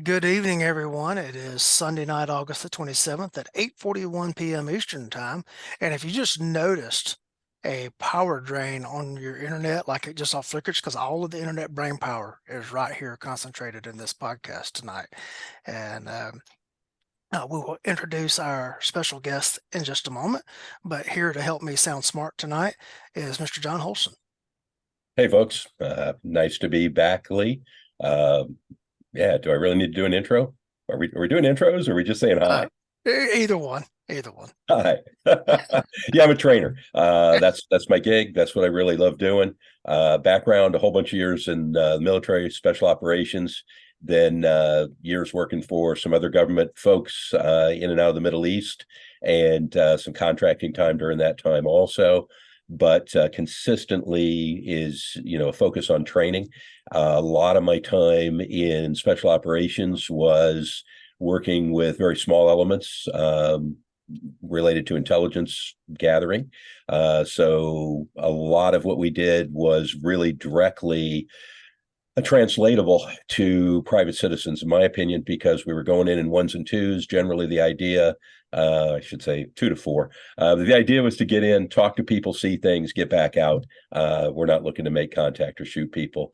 Good evening, everyone. It is Sunday night, August the 27th at 8:41 p.m. Eastern Time. And if you just noticed a power drain on your internet, like it just all flickers, because all of the internet brain power is right here concentrated in this podcast tonight. And we will introduce our special guest in just a moment. But here to help me sound smart tonight is Mr. John Holschen. Hey, folks. Nice to be back, Lee. Uh, yeah, do I really need to do an intro? Are we doing intros or are we just saying Uh, hi? Either one, either one. Hi. Yeah, I'm a trainer. That's my gig. That's what I really love doing. Background, a whole bunch of years in military special operations, then years working for some other government folks in and out of the Middle East, and some contracting time during that time also. But consistently is, a focus on training. A lot of my time in special operations was working with very small elements related to intelligence gathering. So a lot of what we did was really directly translatable to private citizens, in my opinion, because we were going in ones and twos. Generally, the idea, I should say 2 to 4. The idea was to get in, talk to people, see things, get back out. We're not looking to make contact or shoot people.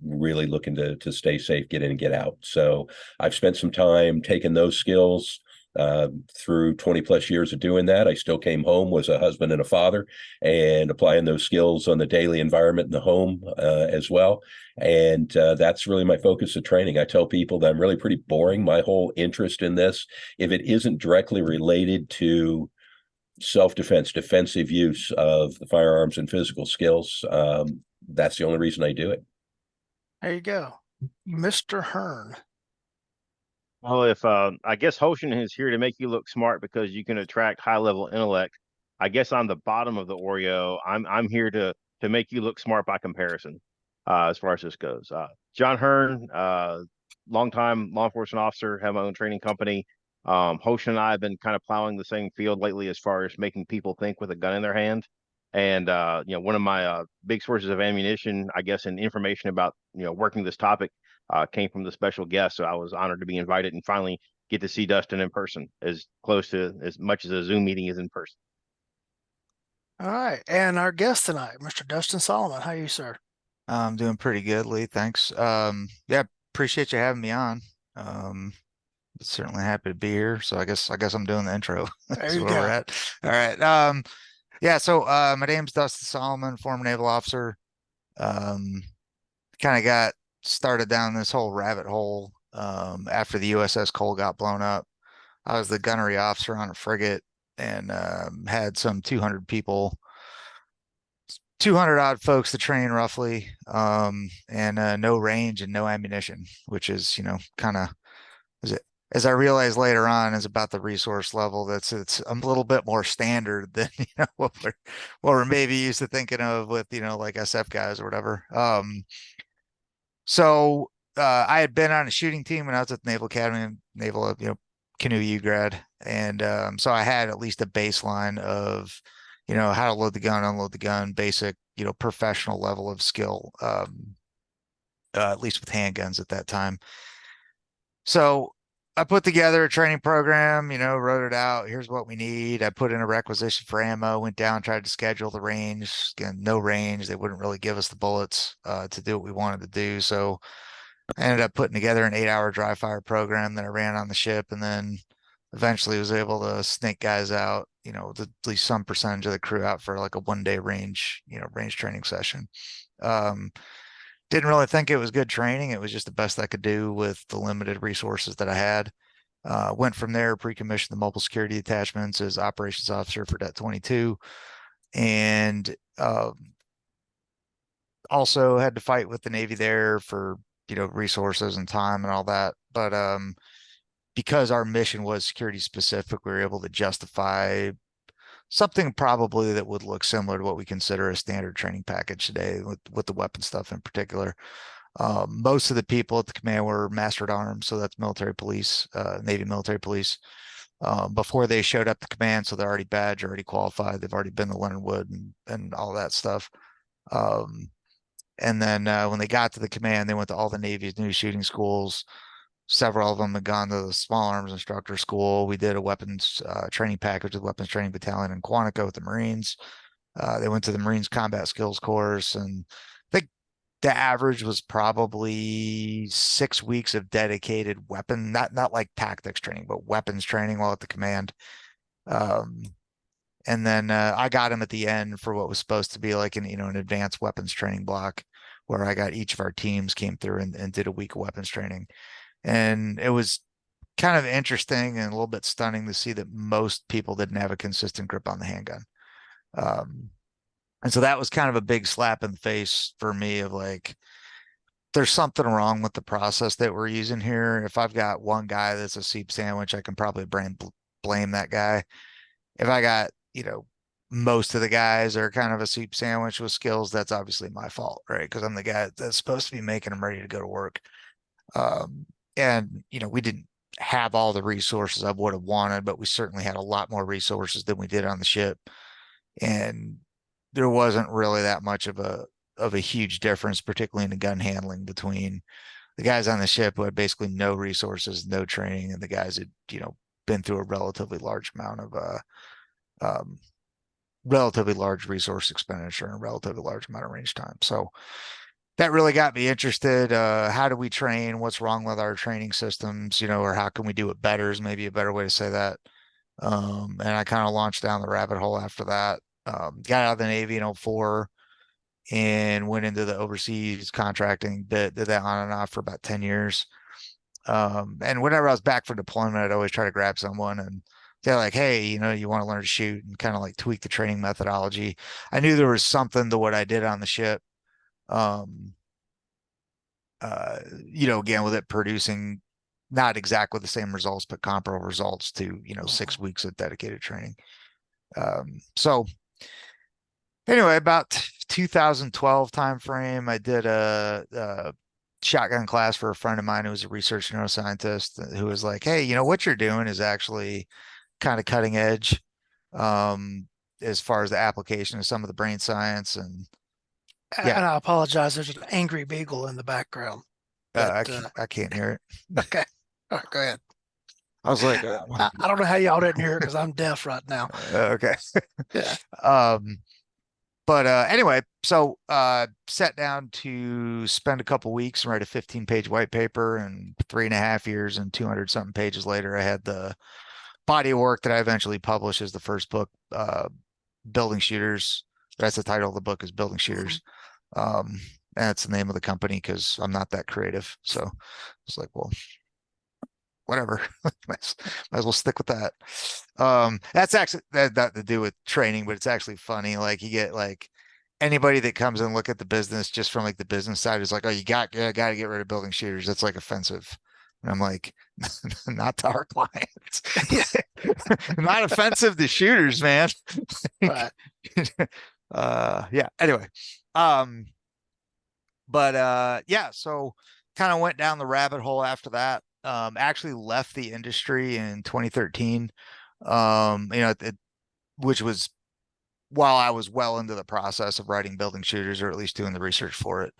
Really looking to stay safe, get in and get out. So I've spent some time taking those skills through 20 plus years of doing that. I still came home, was a husband and a father, and applying those skills on the daily environment in the home as well. And that's really my focus of training. I tell people that I'm really pretty boring. My whole interest in this, if it isn't directly related to self-defense, defensive use of the firearms and physical skills, that's the only reason I do it. There you go. Mr. Hearne. Well, if I guess Holschen is here to make you look smart because you can attract high level intellect. I guess I'm the bottom of the Oreo. I'm here to make you look smart by comparison, as far as this goes. John Hearne, longtime law enforcement officer, have my own training company. Holschen and I have been kind of plowing the same field lately as far as making people think with a gun in their hand. And one of my big sources of ammunition, I guess, and information about working this topic came from the special guest. So I was honored to be invited and finally get to see Dustin in person, as close to as much as a Zoom meeting is in person. All right. And our guest tonight, Mr. Dustin Salomon. How are you, sir? I'm doing pretty good, Lee. Thanks. Yeah, appreciate you having me on. Um, Certainly happy to be here. So I guess I'm doing the intro. There That's you where we're go. at. All right. Yeah, so my name's Dustin Salomon, former naval officer. Um, Kind of got started down this whole rabbit hole after the USS Cole got blown up. I was the gunnery officer on a frigate and had some 200 people, 200 odd folks to train roughly, and no range and no ammunition, which is, kind of, as I realized later on, is about the resource level. It's a little bit more standard than what we're maybe used to thinking of with like SF guys or whatever. So I had been on a shooting team when I was at the Naval Academy, Naval, Canoe U grad, and so I had at least a baseline of how to load the gun, unload the gun, basic professional level of skill, at least with handguns at that time. So I put together a training program, wrote it out. Here's what we need. I put in a requisition for ammo, went down, tried to schedule the range. Again, no range. They wouldn't really give us the bullets to do what we wanted to do. So I ended up putting together an 8-hour dry fire program that I ran on the ship, and then eventually was able to snake guys out, with at least some percentage of the crew out for like a 1-day range, range training session. Didn't really think it was good training. It was just the best I could do with the limited resources that I had. Went from there, pre-commissioned the mobile security attachments as operations officer for Det 22, and also had to fight with the Navy there for resources and time and all that. But because our mission was security specific, we were able to justify something probably that would look similar to what we consider a standard training package today with the weapon stuff in particular. Most of the people at the command were mastered arms, so that's military police, Navy military police. Before they showed up to command, so they're already badged, already qualified. They've already been to Leonard Wood and all that stuff. And then when they got to the command, they went to all the Navy's new shooting schools. Several of them had gone to the small arms instructor school. We did a weapons training package with weapons training battalion in Quantico with the Marines. They went to the Marines combat skills course, and I think the average was probably 6 weeks of dedicated weapon, not like tactics training, but weapons training while at the command. And then I got him at the end for what was supposed to be like an advanced weapons training block, where I got each of our teams came through and did a week of weapons training. And it was kind of interesting and a little bit stunning to see that most people didn't have a consistent grip on the handgun. And so that was kind of a big slap in the face for me of like, there's something wrong with the process that we're using here. If I've got one guy that's a soup sandwich, I can probably blame that guy. If I got, most of the guys are kind of a soup sandwich with skills, that's obviously my fault, right? Because I'm the guy that's supposed to be making them ready to go to work. And we didn't have all the resources I would have wanted, but we certainly had a lot more resources than we did on the ship. And there wasn't really that much of a huge difference, particularly in the gun handling, between the guys on the ship who had basically no resources, no training, and the guys that been through a relatively large amount of relatively large resource expenditure and a relatively large amount of range time. So that really got me interested. How do we train? What's wrong with our training systems? Or how can we do it better is maybe a better way to say that. And I kind of launched down the rabbit hole after that. Got out of the Navy in 2004 and went into the overseas contracting bit, did that on and off for about 10 years. And whenever I was back for deployment, I'd always try to grab someone and they're like, hey, you want to learn to shoot, and kind of like tweak the training methodology. I knew there was something to what I did on the ship. Again, with it producing not exactly the same results, but comparable results to, 6 weeks of dedicated training. So anyway, about 2012 timeframe, I did a shotgun class for a friend of mine who was a research neuroscientist who was like, hey, what you're doing is actually kind of cutting edge as far as the application of some of the brain science. And yeah, And I apologize. There's an angry beagle in the background. I can't hear it. Okay. All right, go ahead. I was like, I don't know how y'all didn't hear it because I'm deaf right now. Okay. Yeah. But anyway, so sat down to spend a couple weeks and write a 15-page white paper, and 3.5 years and 200 something pages later, I had the body of work that I eventually published as the first book, Building Shooters. That's the title of the book, is Building Shooters. That's the name of the company because I'm not that creative. So it's like, well, whatever. might as well stick with that. That's actually that to do with training, but it's actually funny. Like you get like anybody that comes and look at the business just from like the business side is like, oh, you got to get rid of building shooters. That's like offensive. And I'm like, not to our clients. Not offensive to shooters, man. Right. Yeah. Anyway. Yeah, so kind of went down the rabbit hole after that. Actually left the industry in 2013. Which was while I was well into the process of writing Building Shooters, or at least doing the research for it.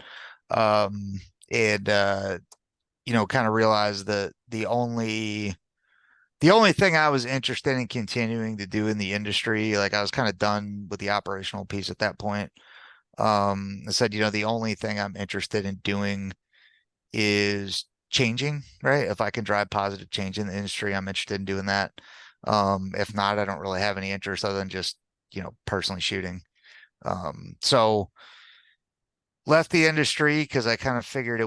Kind of realized that the only thing I was interested in continuing to do in the industry, like I was kind of done with the operational piece at that point. I said, the only thing I'm interested in doing is changing, right? If I can drive positive change in the industry, I'm interested in doing that. If not, I don't really have any interest other than just, personally shooting. So left the industry because I kind of figured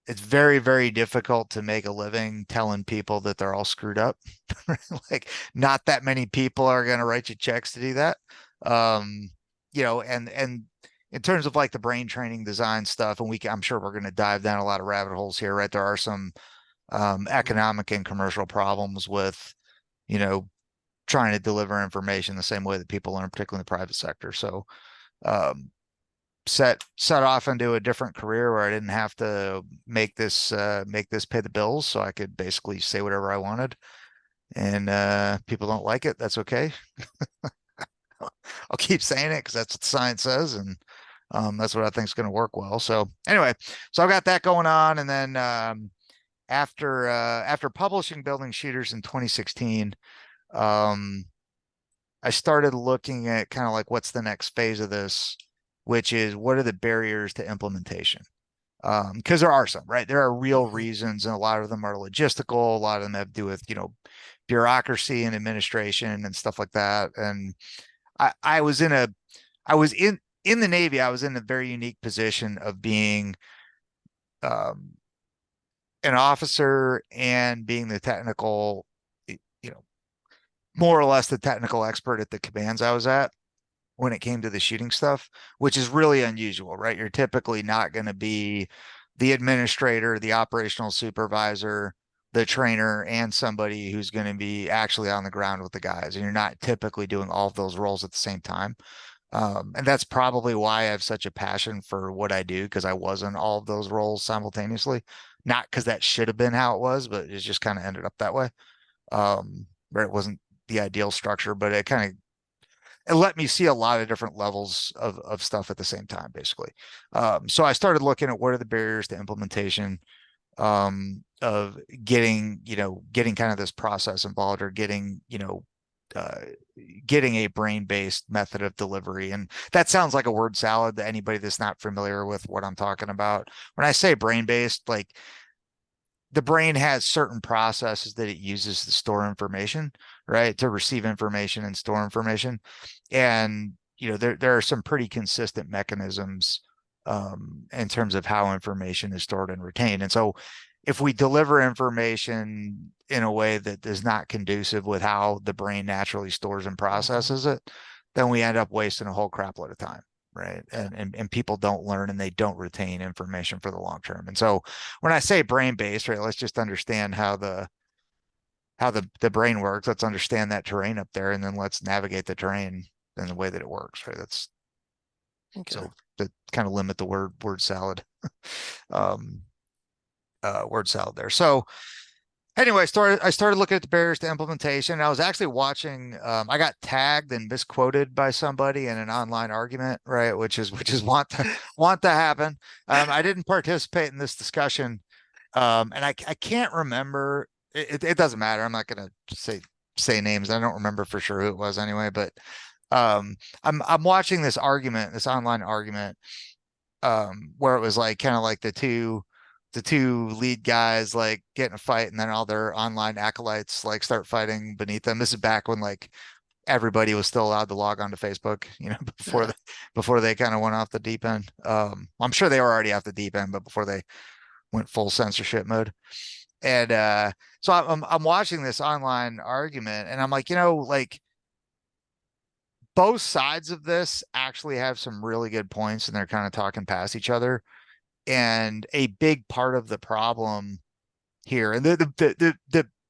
it's very, very difficult to make a living telling people that they're all screwed up. Like not that many people are going to write you checks to do that. And in terms of like the brain training design stuff, and I'm sure we're going to dive down a lot of rabbit holes here, right? There are some economic and commercial problems with, trying to deliver information the same way that people learn, particularly in the private sector. So set off into a different career where I didn't have to make this pay the bills, so I could basically say whatever I wanted. And people don't like it, that's okay. I'll keep saying it because that's what the science says, and That's what I think is going to work well. So anyway, so I've got that going on. And then after publishing Building Shooters in 2016, I started looking at kind of like what's the next phase of this, which is what are the barriers to implementation? Because there are some, right? There are real reasons, and a lot of them are logistical. A lot of them have to do with, bureaucracy and administration and stuff like that. And I was in the Navy. I was in a very unique position of being um, an officer and being the technical, more or less the technical expert at the commands I was at when it came to the shooting stuff, which is really unusual, right? You're typically not going to be the administrator, the operational supervisor, the trainer, and somebody who's going to be actually on the ground with the guys. And you're not typically doing all of those roles at the same time. And that's probably why I have such a passion for what I do, because I was in all of those roles simultaneously. Not because that should have been how it was, but it just kind of ended up that way. Where it wasn't the ideal structure, but it let me see a lot of different levels of stuff at the same time, basically. So I started looking at what are the barriers to implementation of getting kind of this process involved, or getting a brain-based method of delivery. And that sounds like a word salad to anybody that's not familiar with what I'm talking about. When I say brain-based, like the brain has certain processes that it uses to store information, right? To receive information and store information. And, there are some pretty consistent mechanisms in terms of how information is stored and retained. And so if we deliver information in a way that is not conducive with how the brain naturally stores and processes it, then we end up wasting a whole crap load of time. Right. And people don't learn, and they don't retain information for the long term. And so when I say brain based, right, let's just understand how the brain works. Let's understand that terrain up there, and then let's navigate the terrain in the way that it works. Right. That's Okay. so to kind of limit the word salad. Word salad there. So anyway, I started looking at the barriers to implementation. I was actually watching. I got tagged and misquoted by somebody in an online argument, right? Which is want to happen. I didn't participate in this discussion, and I can't remember. It doesn't matter. I'm not going to say names. I don't remember for sure who it was anyway. But I'm watching this online argument, where it was like kind of like the two lead guys like get in a fight, and then all their online acolytes like start fighting beneath them. This is back when like everybody was still allowed to log onto Facebook, before they kind of went off the deep end. I'm sure they were already off the deep end, but before they went full censorship mode. And so I'm watching this online argument, and I'm like, like both sides of this actually have some really good points, and they're kind of talking past each other. And a big part of the problem here, and let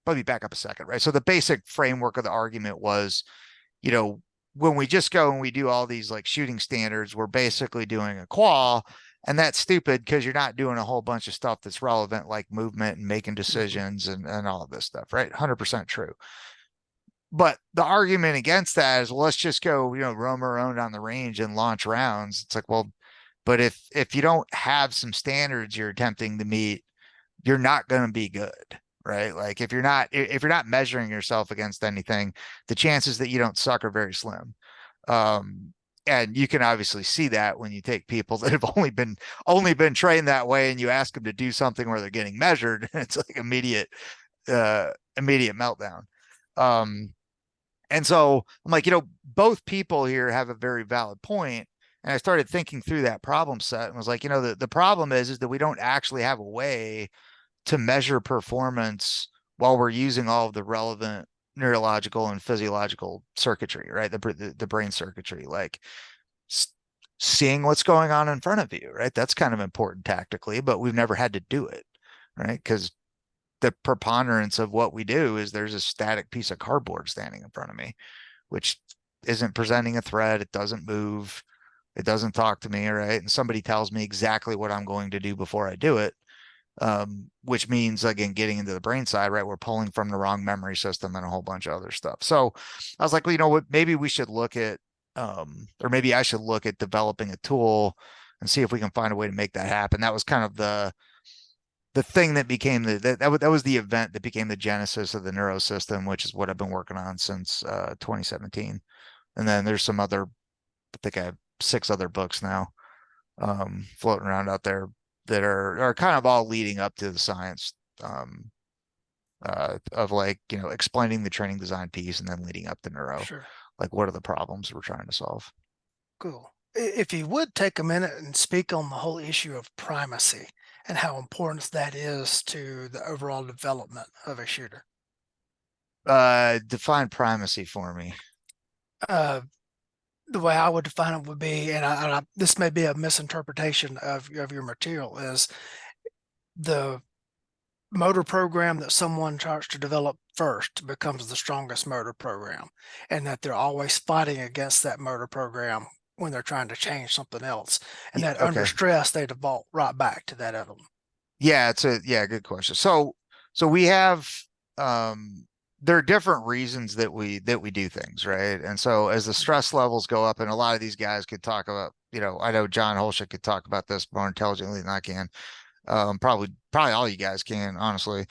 me back up a second, right? So the basic framework of the argument was, when we just go and we do all these like shooting standards, we're basically doing a qual, and that's stupid because you're not doing a whole bunch of stuff that's relevant, like movement and making decisions and all of this stuff, right? 100% true. But the argument against that is, well, let's just go, roam around on the range and launch rounds. It's like, well, but if you don't have some standards you're attempting to meet, you're not going to be good, right? Like if you're not measuring yourself against anything, the chances that you don't suck are very slim. And you can obviously see that when you take people that have only been trained that way, and you ask them to do something where they're getting measured, and it's like immediate meltdown. And so I'm like, both people here have a very valid point. And I started thinking through that problem set and was like, the problem is that we don't actually have a way to measure performance while we're using all of the relevant neurological and physiological circuitry, right? The brain circuitry, like seeing what's going on in front of you, right? That's kind of important tactically, but we've never had to do it, right? Because the preponderance of what we do is there's a static piece of cardboard standing in front of me, which isn't presenting a threat. It doesn't move. It doesn't talk to me, right? And somebody tells me exactly what I'm going to do before I do it, which means, again, getting into the brain side, right? We're pulling from the wrong memory system and a whole bunch of other stuff. So I was like, well, what? Maybe we should look at or maybe I should look at developing a tool and see if we can find a way to make that happen. That was kind of the thing that became that was the event that became the genesis of the neurosystem, which is what I've been working on since 2017. And then there's some other, I think I have 6 other books now floating around out there that are kind of all leading up to the science of like, explaining the training design piece and then leading up to neuro. Sure. Like, what are the problems we're trying to solve? Cool. If you would take a minute and speak on the whole issue of primacy and how important that is to the overall development of a shooter. Define primacy for me. The way I would define it would be, and this may be a misinterpretation of your material, is the motor program that someone tries to develop first becomes the strongest motor program, and that they're always fighting against that motor program when they're trying to change something else, and that under stress they default right back to that other one. Yeah, good question. So we have there are different reasons that we do things, right? And so as the stress levels go up, and a lot of these guys could talk about, I know John Holschen could talk about this more intelligently than I can. Probably all you guys can, honestly.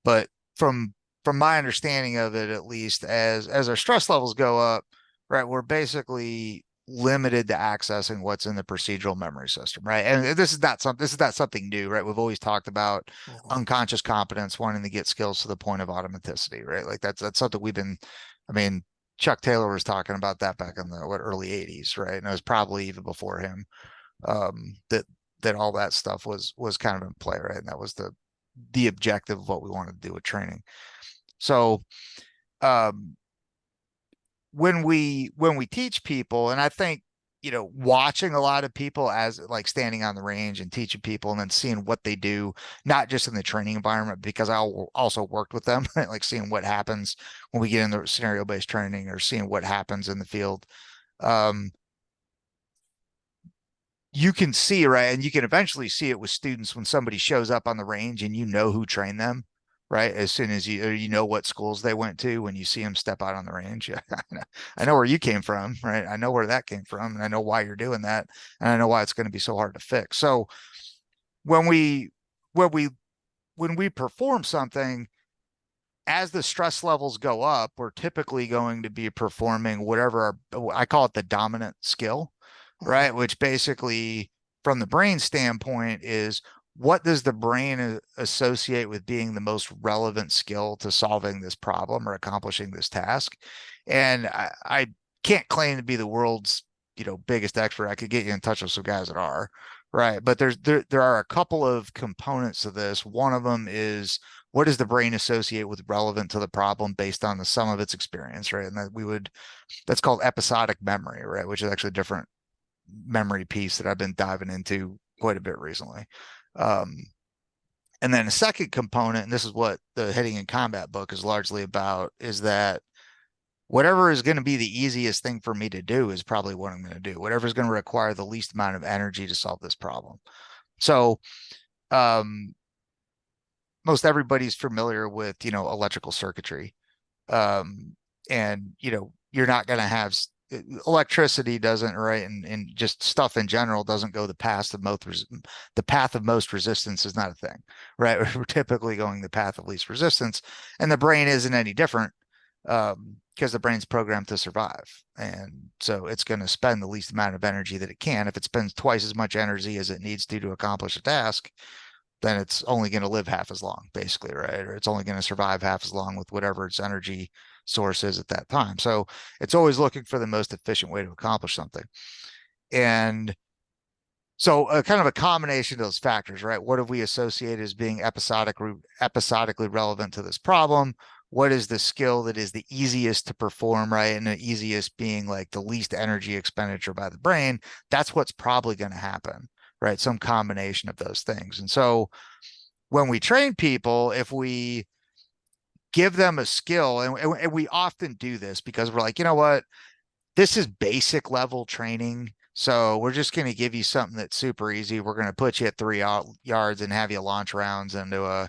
But from my understanding of it, at least, as our stress levels go up, right, we're basically limited to accessing what's in the procedural memory system, right? And this is not something new, right? We've always talked about unconscious competence, wanting to get skills to the point of automaticity, right? Like that's something we've been, I mean, Chuck Taylor was talking about that back in the early 80s, right? And it was probably even before him, that all that stuff was kind of in play, right? And that was the objective of what we wanted to do with training. So when we teach people, and I think, watching a lot of people as like standing on the range and teaching people and then seeing what they do, not just in the training environment, because I also worked with them, right? Like seeing what happens when we get into scenario-based training, or seeing what happens in the field. You can see, right? And you can eventually see it with students when somebody shows up on the range and who trained them, right? As soon as you know what schools they went to, when you see them step out on the range. I know where you came from, right? I know where that came from, and I know why you're doing that, and I know why it's going to be so hard to fix. So when we perform something, as the stress levels go up, we're typically going to be performing whatever I call it the dominant skill, right? Which basically, from the brain standpoint, is what does the brain associate with being the most relevant skill to solving this problem or accomplishing this task? And I can't claim to be the world's biggest expert. I could get you in touch with some guys that are, right? But there are a couple of components to this. One of them is, what does the brain associate with relevant to the problem based on the sum of its experience, right? And that's called episodic memory, right? Which is actually a different memory piece that I've been diving into quite a bit recently. And then a second component, and this is what the Hitting in Combat book is largely about, is that whatever is going to be the easiest thing for me to do is probably what I'm going to do. Whatever is going to require the least amount of energy to solve this problem. So most everybody's familiar with, electrical circuitry. And, you're not going to have electricity doesn't, right? And just stuff in general doesn't go the path of most resistance is not a thing, right? We're typically going the path of least resistance, and the brain isn't any different, because the brain's programmed to survive. And so it's going to spend the least amount of energy that it can. If it spends twice as much energy as it needs to accomplish a task, then it's only going to live half as long, basically, right? Or it's only going to survive half as long with whatever its energy source is at that time. So it's always looking for the most efficient way to accomplish something. And so kind of a combination of those factors, right? What have we associated as being episodically relevant to this problem? What is the skill that is the easiest to perform, right? And the easiest being like the least energy expenditure by the brain. That's what's probably going to happen, right? Some combination of those things. And so when we train people, if we give them a skill, and we often do this because we're like, you know what, this is basic level training. So we're just going to give you something that's super easy. We're going to put you at 3 yards and have you launch rounds into a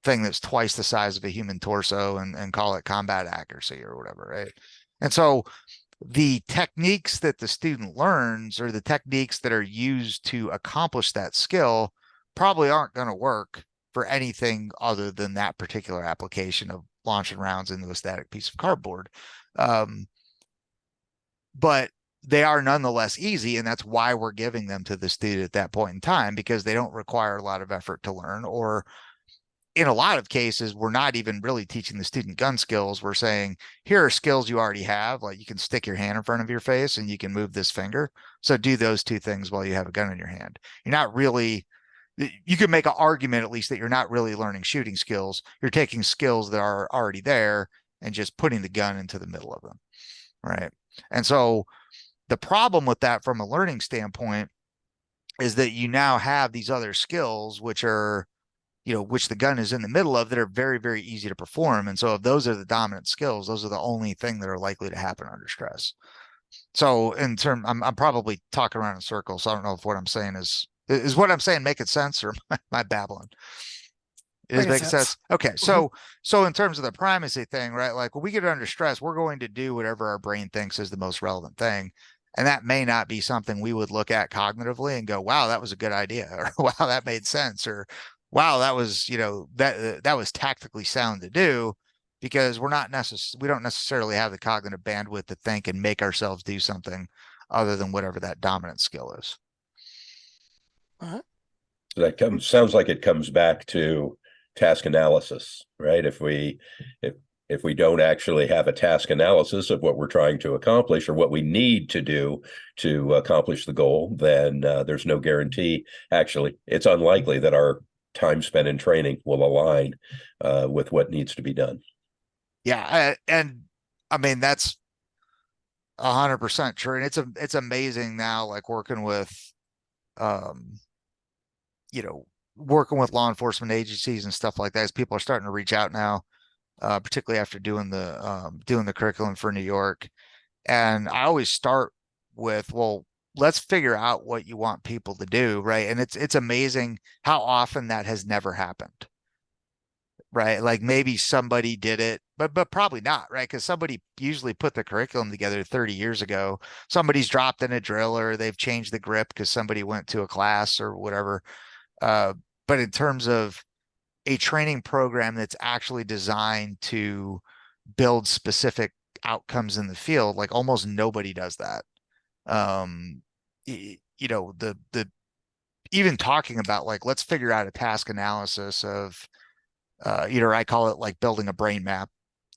thing that's twice the size of a human torso and call it combat accuracy or whatever, right? And so the techniques that the student learns or the techniques that are used to accomplish that skill probably aren't going to work for anything other than that particular application of launching rounds into a static piece of cardboard. But they are nonetheless easy, and that's why we're giving them to the student at that point in time, because they don't require a lot of effort to learn, or in a lot of cases, we're not even really teaching the student gun skills. We're saying, here are skills you already have. Like you can stick your hand in front of your face and you can move this finger. So do those two things while you have a gun in your hand. You're not really, you can make an argument at least that you're not really learning shooting skills. You're taking skills that are already there and just putting the gun into the middle of them. Right. And so the problem with that from a learning standpoint is that you now have these other skills, which are, which the gun is in the middle of, that are very, very easy to perform. And so if those are the dominant skills, those are the only thing that are likely to happen under stress. So I'm probably talking around in circles. So I don't know if what I'm saying is what I'm saying making sense, or am I babbling? It is making sense. Okay. So in terms of the primacy thing, right? Like when we get under stress, we're going to do whatever our brain thinks is the most relevant thing. And that may not be something we would look at cognitively and go, wow, that was a good idea, or wow, that made sense, or wow, that was, that was tactically sound to do, because we don't necessarily have the cognitive bandwidth to think and make ourselves do something other than whatever that dominant skill is. Uh-huh. So that sounds like it comes back to task analysis, right? If we don't actually have a task analysis of what we're trying to accomplish or what we need to do to accomplish the goal, then there's no guarantee. Actually, it's unlikely that our time spent in training will align with what needs to be done. Yeah, and I mean that's 100% true, and it's amazing now, like working with, working with law enforcement agencies and stuff like that, as people are starting to reach out now, particularly after doing the curriculum for New York. And I always start with, well, let's figure out what you want people to do, right? And it's amazing how often that has never happened, right? Like maybe somebody did it, but probably not, right? Because somebody usually put the curriculum together 30 years ago. Somebody's dropped in a drill, or they've changed the grip because somebody went to a class or whatever. But in terms of a training program that's actually designed to build specific outcomes in the field, like almost nobody does that. The even talking about, like, let's figure out a task analysis of, I call it like building a brain map,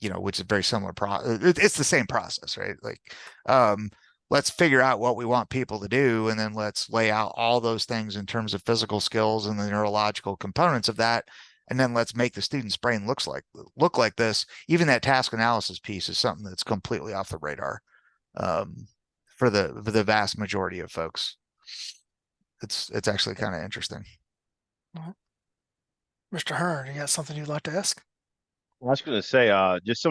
which is very similar it's the same process, right? Like, let's figure out what we want people to do, and then let's lay out all those things in terms of physical skills and the neurological components of that. And then let's make the student's brain look like this. Even that task analysis piece is something that's completely off the radar, for the vast majority of folks. It's actually kind of interesting. Mr. Hearne, you got something you'd like to ask? I was going to say, just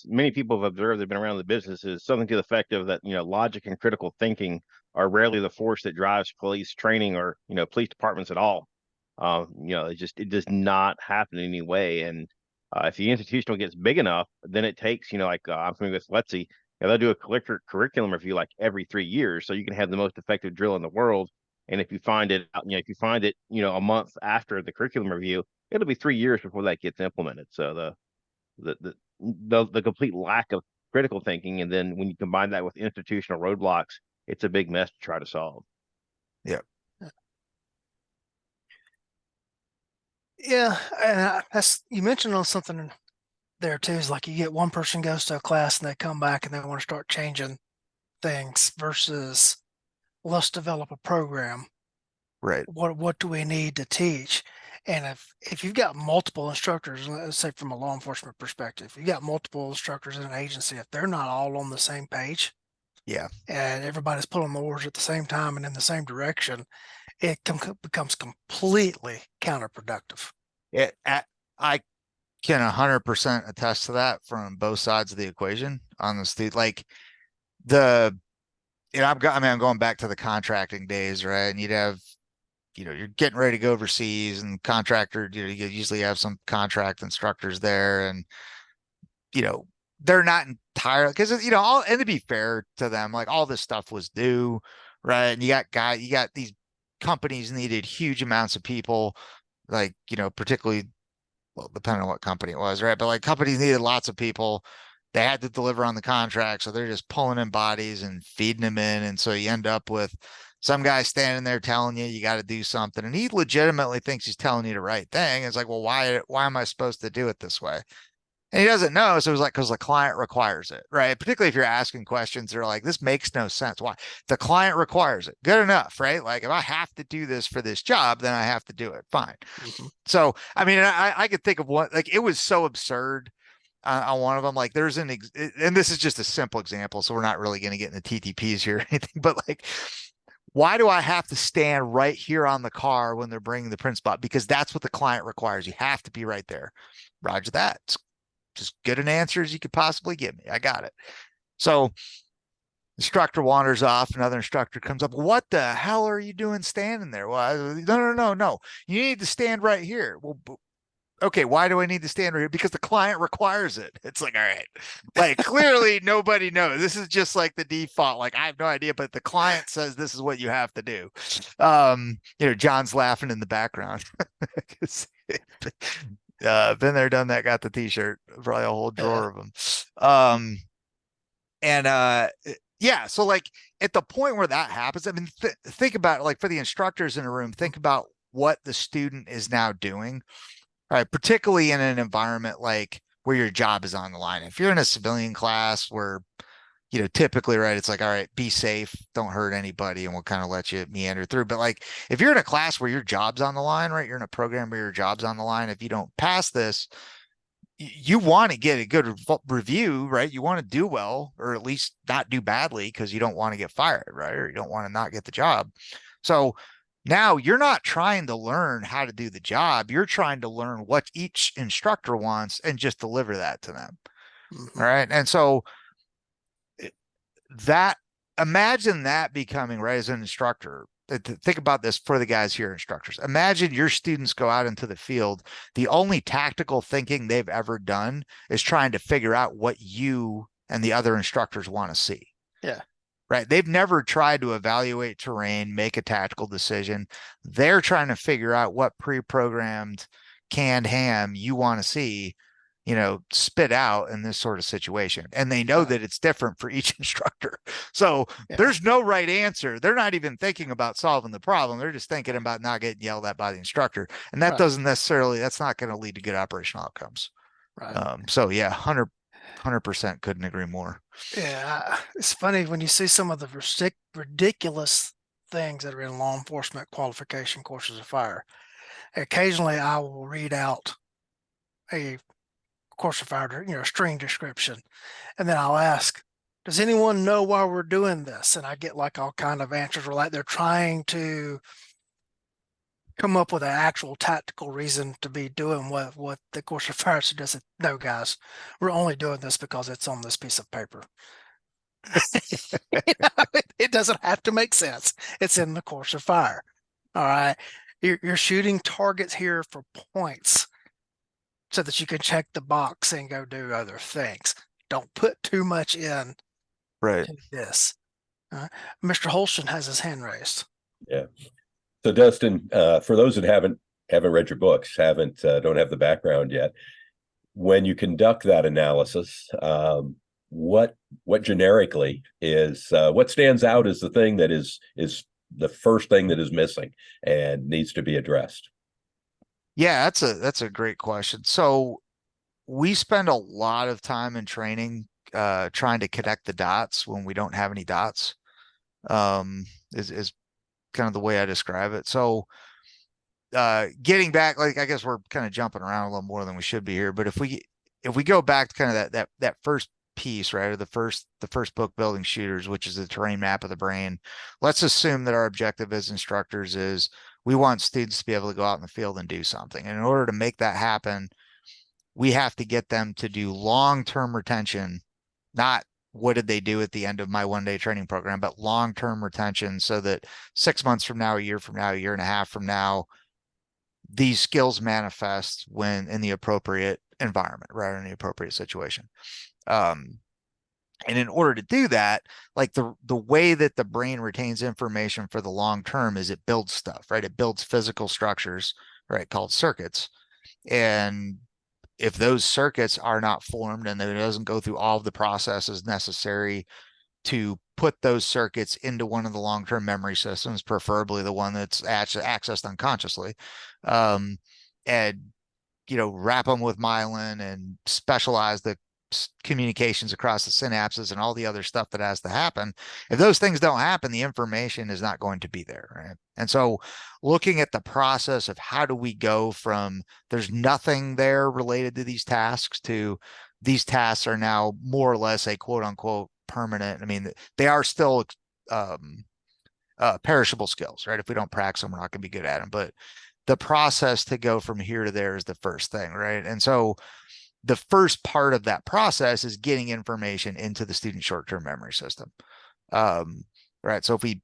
many people have observed, they've been around the business, is something to the effect of that, logic and critical thinking are rarely the force that drives police training or, police departments at all. It does not happen in any way. And if the institutional gets big enough, then it takes, I'm familiar with LETC, they'll do a curriculum review like every 3 years, so you can have the most effective drill in the world. And if you find it, a month after the curriculum review, it'll be 3 years before that gets implemented. So the complete lack of critical thinking, and then when you combine that with institutional roadblocks, it's a big mess to try to solve. Yeah. Yeah, and you mentioned on something there too, is like you get one person goes to a class and they come back and they want to start changing things, versus let's develop a program. Right. What do we need to teach? And if you've got multiple instructors, let's say from a law enforcement perspective, you got multiple instructors in an agency, if they're not all on the same page, yeah, and everybody's pulling the oars at the same time and in the same direction, it becomes completely counterproductive. I can 100% attest to that from both sides of the equation. Honestly, like I'm going back to the contracting days, right? And you'd have, you're getting ready to go overseas, and contractor, you usually have some contract instructors there, and they're not entirely, because, you know, and to be fair to them, like all this stuff was new, right? And you got these companies needed huge amounts of people, like, you know, particularly, well, depending on what company it was, right? But like companies needed lots of people. They had to deliver on the contract, so they're just pulling in bodies and feeding them in. And so you end up with some guy standing there telling you got to do something, and he legitimately thinks he's telling you the right thing. It's like, well, why am I supposed to do it this way? And he doesn't know. So it was like, because the client requires it, right? Particularly if you're asking questions, they're like, this makes no sense. Why? The client requires it. Good enough, right? Like if I have to do this for this job, then I have to do it. Fine. Mhm. So, I mean, I could think of one, like it was so absurd on one of them. Like there's and this is just a simple example. So we're not really going to get into TTPs here or anything, but like, why do I have to stand right here on the car when they're bringing the print spot? Because that's what the client requires. You have to be right there. Roger that. It's just good an answer as you could possibly give me. I got it. So instructor wanders off. Another instructor comes up. What the hell are you doing standing there? Well, no. You need to stand right here. Well, okay, why do I need to stand right here? Because the client requires it. It's like, all right, like clearly nobody knows. This is just like the default. Like I have no idea, but the client says this is what you have to do. You know, John's laughing in the background. Been there, done that, got the t-shirt, probably a whole drawer of them. Yeah, so like at the point where that happens, I mean, think about it, like for the instructors in a room, think about what the student is now doing, right? Particularly in an environment like where your job is on the line. If you're in a civilian class where, you know, typically, right, it's like, all right, be safe, don't hurt anybody, and we'll kind of let you meander through. But like if you're in a class where your job's on the line, right, you're in a program where your job's on the line, if you don't pass this, you want to get a good review, right? You want to do well, or at least not do badly, because you don't want to get fired, right? Or you don't want to not get the job. So now you're not trying to learn how to do the job. You're trying to learn what each instructor wants and just deliver that to them. Mhm. All right. And so that, imagine that becoming, right, as an instructor. Think about this for the guys here, instructors. Imagine your students go out into the field. The only tactical thinking they've ever done is trying to figure out what you and the other instructors want to see. Yeah. Right. They've never tried to evaluate terrain, make a tactical decision. They're trying to figure out what pre-programmed canned ham you want to see, you know, spit out in this sort of situation. And they know that it's different for each instructor. So there's no right answer. They're not even thinking about solving the problem. They're just thinking about not getting yelled at by the instructor. And that doesn't necessarily, that's not going to lead to good operational outcomes. Right. So yeah, 100% couldn't agree more. Yeah, it's funny when you see some of the ridiculous things that are in law enforcement qualification courses of fire. Occasionally, I will read out a course of fire, you know, string description, and then I'll ask, "Does anyone know why we're doing this?" And I get like all kind of answers, or like they're trying to come up with an actual tactical reason to be doing what the course of fire suggested. No, guys, we're only doing this because it's on this piece of paper. You know, it doesn't have to make sense. It's in the course of fire. All right. You're shooting targets here for points so that you can check the box and go do other things. Don't put too much in Right. to this. Mr. Holschen has his hand raised. Yeah. So Dustin, for those that haven't read your books, don't have the background yet, when you conduct that analysis, what generically is what stands out as the thing that is the first thing that is missing and needs to be addressed? Yeah, that's a great question. So we spend a lot of time in training trying to connect the dots when we don't have any dots. Is kind of the way I describe it. So getting back, like I guess we're kind of jumping around a little more than we should be here, but if we go back to kind of that first piece, right, or the first book, Building Shooters, which is the terrain map of the brain, let's assume that our objective as instructors is we want students to be able to go out in the field and do something. And in order to make that happen, we have to get them to do long-term retention, not what did they do at the end of my one-day training program, but long-term retention, so that 6 months from now, a year from now, a year and a half from now, these skills manifest when in the appropriate environment, right, in the appropriate situation. And in order to do that, like the way that the brain retains information for the long term is it builds stuff, right? It builds physical structures, right, called circuits. And if those circuits are not formed and it doesn't go through all of the processes necessary to put those circuits into one of the long-term memory systems, preferably the one that's accessed unconsciously, and wrap them with myelin and specialize the communications across the synapses and all the other stuff that has to happen. If those things don't happen, the information is not going to be there, right? And so looking at the process of how do we go from there's nothing there related to these tasks to these tasks are now more or less a quote unquote permanent. I mean, they are still perishable skills, right? If we don't practice them, we're not going to be good at them. But the process to go from here to there is the first thing, right? And so the first part of that process is getting information into the student short-term memory system. Right. So if we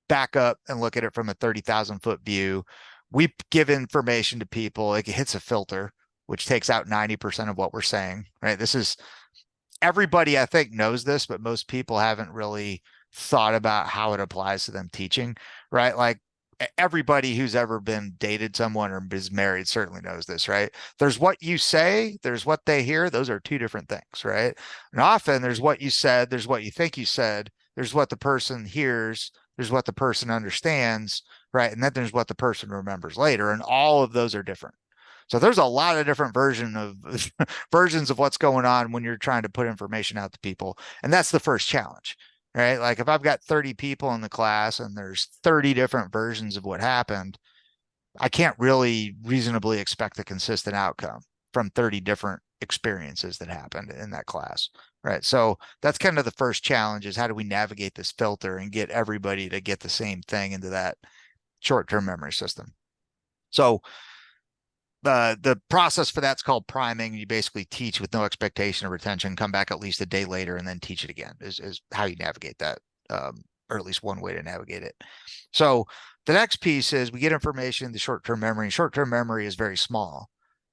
back up and look at it from a 30,000 foot view, we give information to people, it hits a filter, which takes out 90% of what we're saying, right? This is everybody, I think, knows this, but most people haven't really thought about how it applies to them teaching, right? Like everybody who's ever been dated someone or is married certainly knows this, right? There's what you say, there's what they hear. Those are two different things, right? And often there's what you said, there's what you think you said, there's what the person hears, there's what the person understands, right? And then there's what the person remembers later. And all of those are different. So there's a lot of different versions of what's going on when you're trying to put information out to people. And that's the first challenge, right? Like if I've got 30 people in the class and there's 30 different versions of what happened, I can't really reasonably expect a consistent outcome from 30 different experiences that happened in that class, right? So that's kind of the first challenge is how do we navigate this filter and get everybody to get the same thing into that short-term memory system. So the process for that's called priming. You basically teach with no expectation of retention, come back at least a day later, and then teach it again is how you navigate that, or at least one way to navigate it. So the next piece is we get information in the short-term memory. Short-term memory is very small,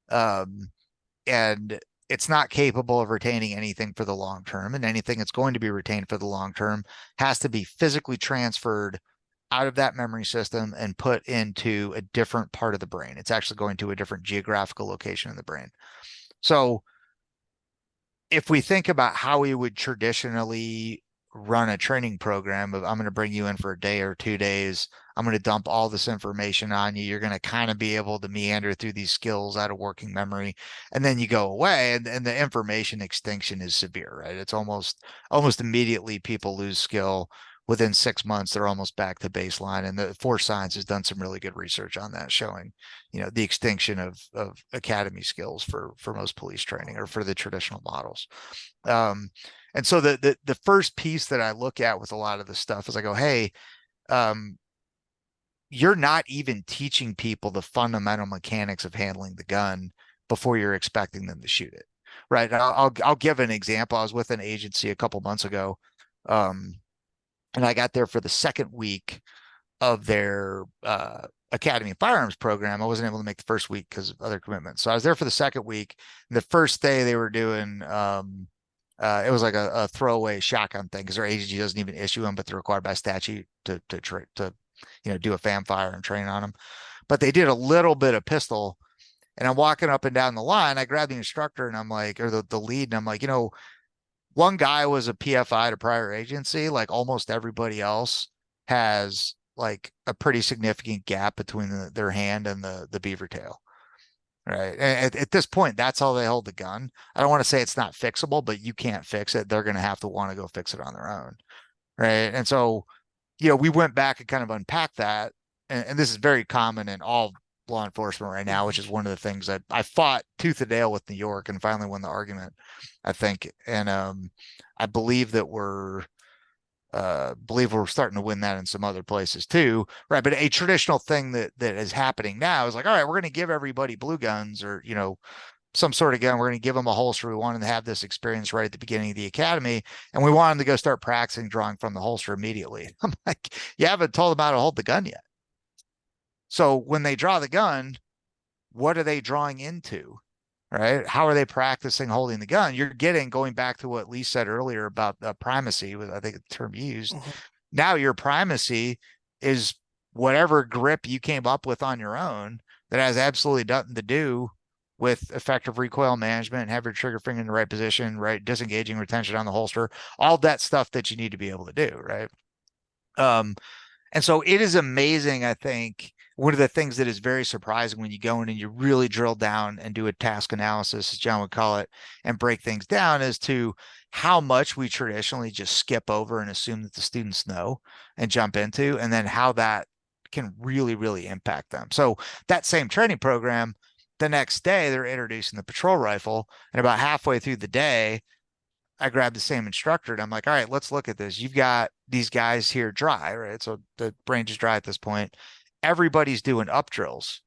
and it's not capable of retaining anything for the long term, and anything that's going to be retained for the long term has to be physically transferred out of that memory system and put into a different part of the brain. It's actually going to a different geographical location in the brain. So if we think about how we would traditionally run a training program of I'm going to bring you in for a day or 2 days, I'm going to dump all this information on you, you're going to kind of be able to meander through these skills out of working memory, and then you go away, and the information extinction is severe, right? It's almost immediately people lose skill. Within 6 months, they're almost back to baseline. And the Force Science has done some really good research on that, showing, the extinction of academy skills for most police training or for the traditional models. And so the first piece that I look at with a lot of this stuff is I go, hey, you're not even teaching people the fundamental mechanics of handling the gun before you're expecting them to shoot it, right? I'll give an example. I was with an agency a couple months ago, and I got there for the second week of their Academy of Firearms program. I wasn't able to make the first week because of other commitments. So I was there for the second week. The first day they were doing, it was like a throwaway shotgun thing because their agency doesn't even issue them, but they're required by statute to do a fan fire and train on them. But they did a little bit of pistol. And I'm walking up and down the line. I grabbed the instructor and I'm like, or the lead, and I'm like, one guy was a PFI to prior agency. Like almost everybody else has like a pretty significant gap between their hand and the beaver tail, right? And at this point, that's how they hold the gun. I don't want to say it's not fixable, but you can't fix it. They're going to have to want to go fix it on their own, right? And so, we went back and kind of unpacked that. And this is very common in all law enforcement right now, which is one of the things that I fought tooth and nail with New York and finally won the argument, I think. And I believe that we're starting to win that in some other places too, right? But a traditional thing that is happening now is like, all right, we're going to give everybody blue guns or some sort of gun. We're going to give them a holster. We want them to have this experience right at the beginning of the academy, and we want them to go start practicing drawing from the holster immediately. I'm like, you haven't told them how to hold the gun yet. So when they draw the gun, what are they drawing into, right? How are they practicing holding the gun? You're getting, going back to what Lee said earlier about primacy, was I think the term used. Mhm. Now your primacy is whatever grip you came up with on your own that has absolutely nothing to do with effective recoil management, have your trigger finger in the right position, right? Disengaging retention on the holster, all that stuff that you need to be able to do, right? And so it is amazing. I think one of the things that is very surprising when you go in and you really drill down and do a task analysis, as John would call it, and break things down, as to how much we traditionally just skip over and assume that the students know and jump into, and then how that can really, really impact them. So that same training program, the next day they're introducing the patrol rifle, and about halfway through the day, I grabbed the same instructor and I'm like, all right, let's look at this. You've got these guys here dry, right? So the range is dry at this point. Everybody's doing up drills,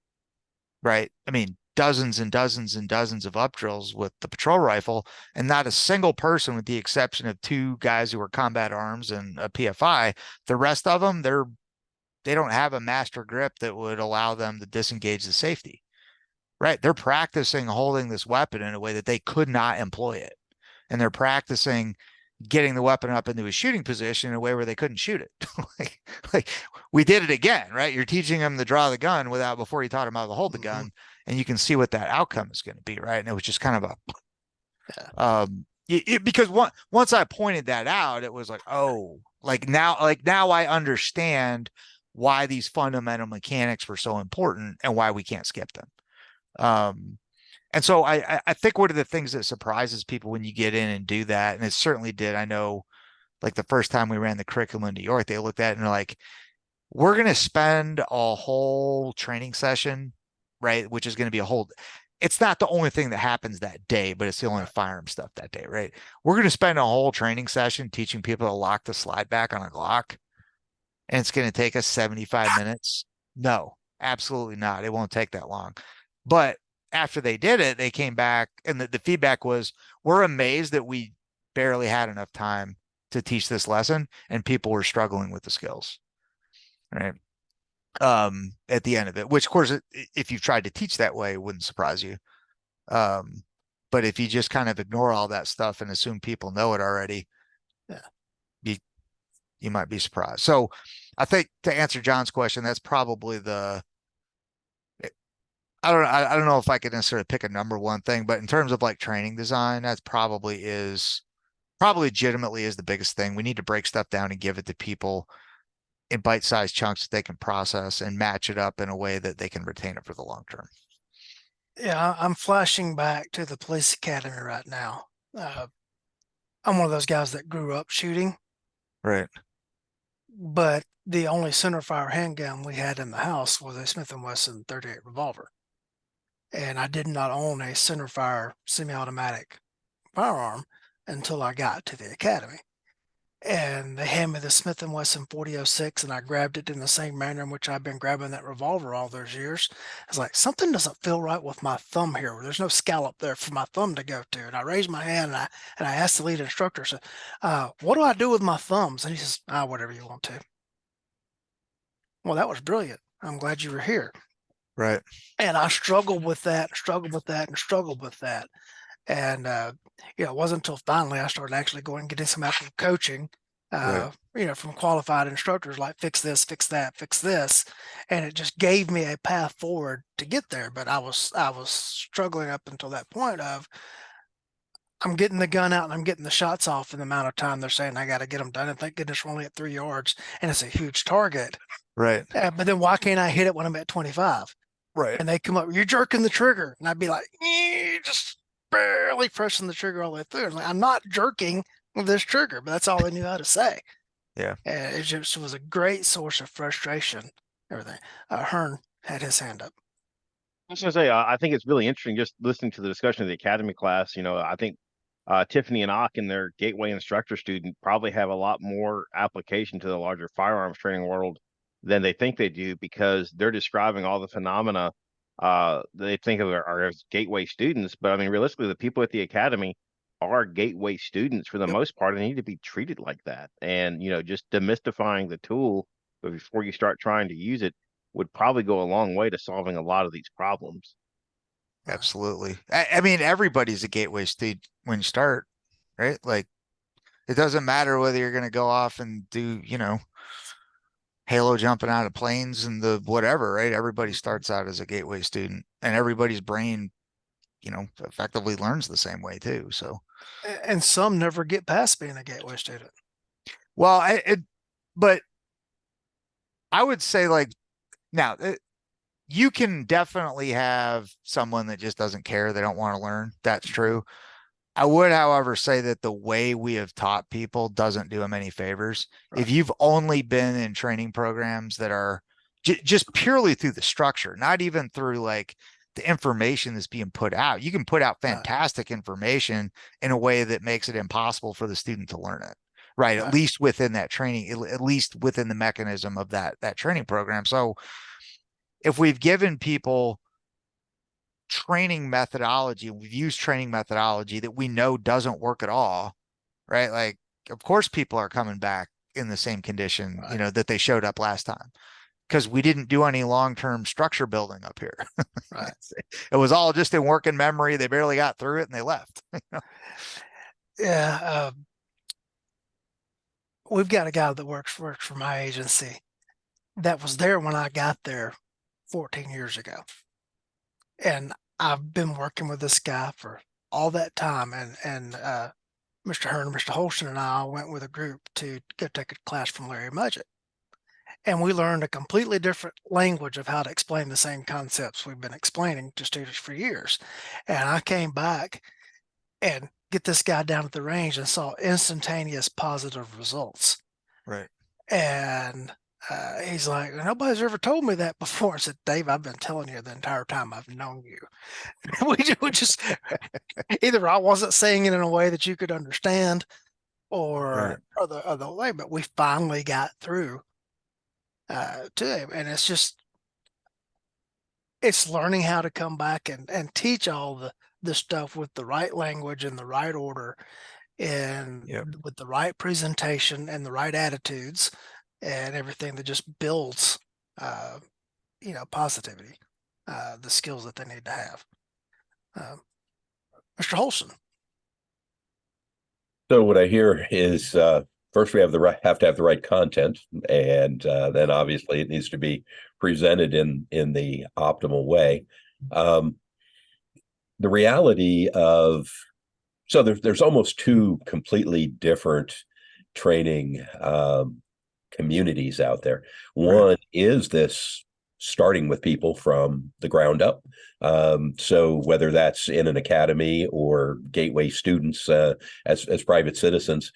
right? I mean, dozens and dozens and dozens of up drills with the patrol rifle, and not a single person, with the exception of two guys who were combat arms and a PFI. The rest of them, they don't have a master grip that would allow them to disengage the safety, right? They're practicing holding this weapon in a way that they could not employ it, and they're practicing getting the weapon up into a shooting position in a way where they couldn't shoot it. like, like we did it again, right? You're teaching them to draw the gun without, before you taught them how to hold the gun, and you can see what that outcome is going to be, right? And it was just kind of because once I pointed that out, it was like, oh, like now I understand why these fundamental mechanics were so important and why we can't skip them. And so I think one of the things that surprises people when you get in and do that, and it certainly did, I know, like the first time we ran the curriculum in New York, they looked at it and they're like, we're going to spend a whole training session, right? Which is going to be it's not the only thing that happens that day, but it's the only firearm stuff that day, right? We're going to spend a whole training session teaching people to lock the slide back on a Glock, and it's going to take us 75 minutes. No, absolutely not. It won't take that long. But after they did it, they came back and the feedback was, we're amazed that we barely had enough time to teach this lesson and people were struggling with the skills, right? At the end of it, which of course, if you've tried to teach that way, it wouldn't surprise you. But if you just kind of ignore all that stuff and assume people know it already, you might be surprised. So I think, to answer John's question, that's probably I don't know if I could necessarily pick a number one thing, but in terms of like training design, that's probably legitimately is the biggest thing. We need to break stuff down and give it to people in bite-sized chunks that they can process and match it up in a way that they can retain it for the long term. Yeah, I'm flashing back to the police academy right now. I'm one of those guys that grew up shooting, Right. but the only centerfire handgun we had in the house was a Smith & Wesson 38 revolver. And I did not own a centerfire semi-automatic firearm until I got to the academy. And they handed me the Smith & Wesson 40-06, and I grabbed it in the same manner in which I've been grabbing that revolver all those years. I was like, something doesn't feel right with my thumb here. There's no scallop there for my thumb to go to. And I raised my hand and I asked the lead instructor, so, what do I do with my thumbs? And he says, whatever you want to. Well, that was brilliant. I'm glad you were here. Right. And I struggled with that. And, it wasn't until finally I started actually going and getting some actual coaching, Right. from qualified instructors, like fix this, fix that, fix this. And it just gave me a path forward to get there. But I was struggling up until that point of, I'm getting the gun out and I'm getting the shots off in the amount of time they're saying I got to get them done. And thank goodness we're only at 3 yards and it's a huge target. Right. But then why can't I hit it when I'm at 25? Right. And they come up, you're jerking the trigger. And I'd be like, just barely pressing the trigger all the way through. Like, I'm not jerking with this trigger, but that's all they knew how to say. Yeah. And it just was a great source of frustration, everything. Hearne had his hand up. I was going to say, I think it's really interesting just listening to the discussion of the academy class. I think Tiffany and Ock and their gateway instructor student probably have a lot more application to the larger firearms training world than they think they do, because they're describing all the phenomena they think of are as gateway students. But I mean, realistically, the people at the academy are gateway students for the most part, and they need to be treated like that. And, just demystifying the tool before you start trying to use it would probably go a long way to solving a lot of these problems. Absolutely. I mean, everybody's a gateway student when you start, right? Like, it doesn't matter whether you're going to go off and do, halo jumping out of planes and the whatever, right? Everybody starts out as a gateway student, and everybody's brain, effectively learns the same way too. So, And some never get past being a gateway student. well, but I would say like now you can definitely have someone that just doesn't care. They don't want to learn. That's true. I would, however, say that the way we have taught people doesn't do them any favors. Right. If you've only been in training programs that are just purely through the structure, not even through like the information that's being put out, you can put out fantastic information in a way that makes it impossible for the student to learn it. Right. At least within that training, at least within the mechanism of that training program. So if we've given people training methodology, we've used training methodology that we know doesn't work at all, right? Like, of course, people are coming back in the same condition, that they showed up last time, because we didn't do any long-term structure building up here. Right. It was all just in working memory. They barely got through it and they left. Yeah. We've got a guy that works for my agency that was there when I got there 14 years ago. And I've been working with this guy for all that time. And Mr. Hearne, Mr. Holschen, and I went with a group to go take a class from Larry Mudgett. And we learned a completely different language of how to explain the same concepts we've been explaining to students for years. And I came back and get this guy down at the range and saw instantaneous positive results. Right. And he's like, nobody's ever told me that before. I said, Dave, I've been telling you the entire time I've known you. we just either I wasn't saying it in a way that you could understand, or the way, but we finally got through to him. And it's learning how to come back and teach all the stuff with the right language and the right order, and with the right presentation and the right attitudes and everything that just builds, positivity, the skills that they need to have. Mr. Holschen. So what I hear is first we have to have the right content, and then obviously it needs to be presented in the optimal way. The reality of there's almost two completely different training communities out there. One is this starting with people from the ground up. So whether that's in an academy or gateway students as private citizens,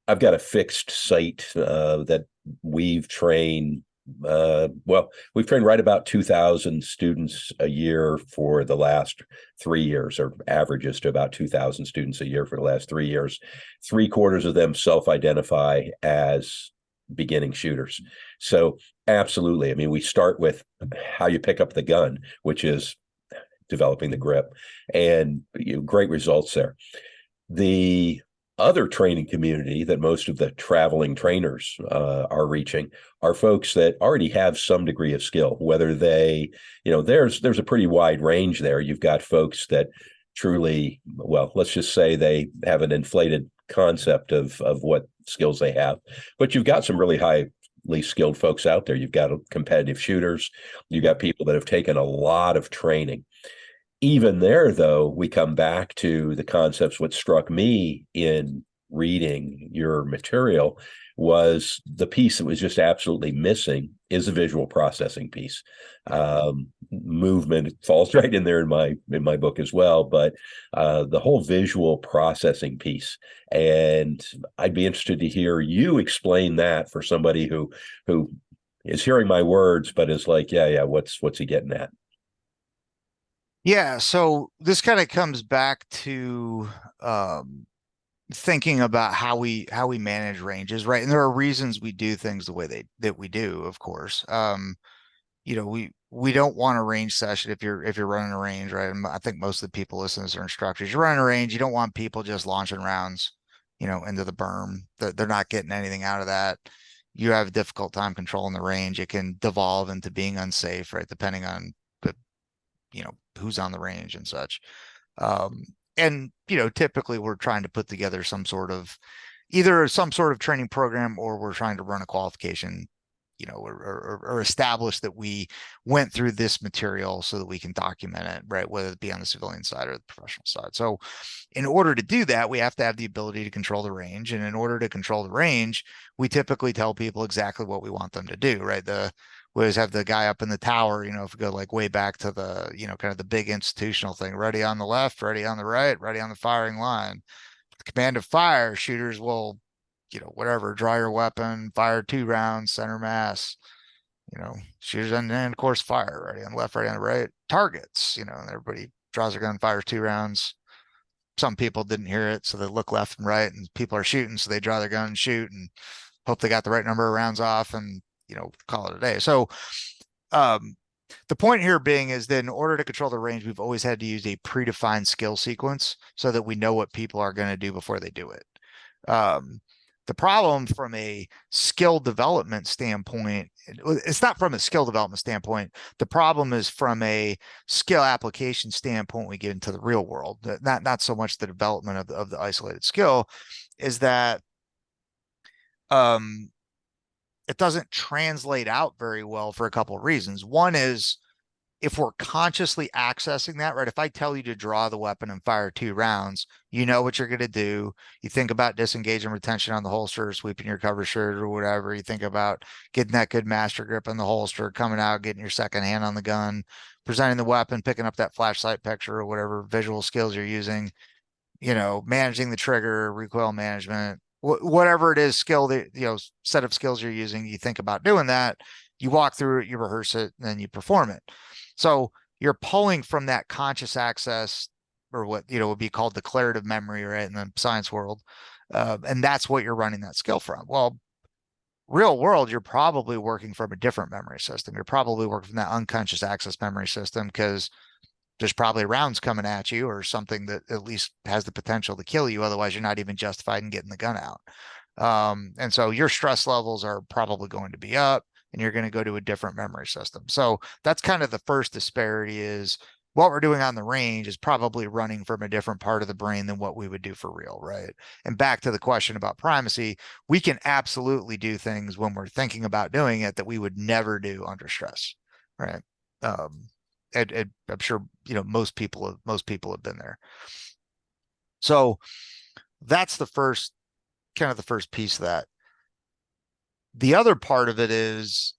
I've got a fixed site that we've trained. We've trained right about 2,000 students a year for the last 3 years, or averages to about 2,000 students a year for the last 3 years. 3/4 of them self-identify as beginning shooters. So absolutely. I mean, we start with how you pick up the gun, which is developing the grip, and great results there. The other training community that most of the traveling trainers are reaching are folks that already have some degree of skill, whether they, there's a pretty wide range there. You've got folks that truly, let's just say they have an inflated concept of what skills they have, but you've got some really highly skilled folks out there. You've got competitive shooters. You've got people that have taken a lot of training. Even there, though, we come back to the concepts. What struck me in reading your material was the piece that was just absolutely missing is the visual processing piece. Movement falls right in there in my book as well, but the whole visual processing piece. And I'd be interested to hear you explain that for somebody who is hearing my words, but is like, what's he getting at? Yeah, so this kind of comes back to thinking about how we manage ranges, right? And there are reasons we do things the way that we do, of course. We don't want a range session if you're running a range, right? And I think most of the people listening to this are instructors. You're running a range, you don't want people just launching rounds, into the berm. They're not getting anything out of that. You have a difficult time controlling the range. It can devolve into being unsafe, right? Depending on who's on the range and such. And typically we're trying to put together either some sort of training program, or we're trying to run a qualification, or establish that we went through this material so that we can document it, right? Whether it be on the civilian side or the professional side. So in order to do that, we have to have the ability to control the range. And in order to control the range, we typically tell people exactly what we want them to do, right? We always have the guy up in the tower, if we go like way back to the, kind of the big institutional thing, ready on the left, ready on the right, ready on the firing line. The command of fire, shooters will, whatever, draw your weapon, fire 2 rounds, center mass, shooters, and then of course fire, ready on the left, ready on the right, targets, and everybody draws their gun, fires 2 rounds. Some people didn't hear it, so they look left and right, and people are shooting, so they draw their gun and shoot and hope they got the right number of rounds off, and call it a day. So the point here being is that in order to control the range, we've always had to use a predefined skill sequence so that we know what people are going to do before they do it. The problem from a skill development standpoint, it's not from a skill development standpoint. The problem is from a skill application standpoint. We get into the real world, not so much the development of the isolated skill, is that it doesn't translate out very well for a couple of reasons. One is, if we're consciously accessing that, right? If I tell you to draw the weapon and fire 2 rounds, you know what you're going to do. You think about disengaging retention on the holster, sweeping your cover shirt or whatever. You think about getting that good master grip on the holster, coming out, getting your second hand on the gun, presenting the weapon, picking up that flashlight picture or whatever visual skills you're using, managing the trigger, recoil management, whatever it is, set of skills you're using. You think about doing that, you walk through it, you rehearse it, and then you perform it. So you're pulling from that conscious access, or what would be called declarative memory, right, in the science world, and that's what you're running that skill from. Well, real world, you're probably working from a different memory system. You're probably working from that unconscious access memory system, because there's probably rounds coming at you or something that at least has the potential to kill you. Otherwise, you're not even justified in getting the gun out. And so your stress levels are probably going to be up, and you're going to go to a different memory system. So that's kind of the first disparity, is what we're doing on the range is probably running from a different part of the brain than what we would do for real, right? And back to the question about primacy, we can absolutely do things when we're thinking about doing it that we would never do under stress, right? And I'm sure most people have been there. So that's the first piece of that. The other part of it is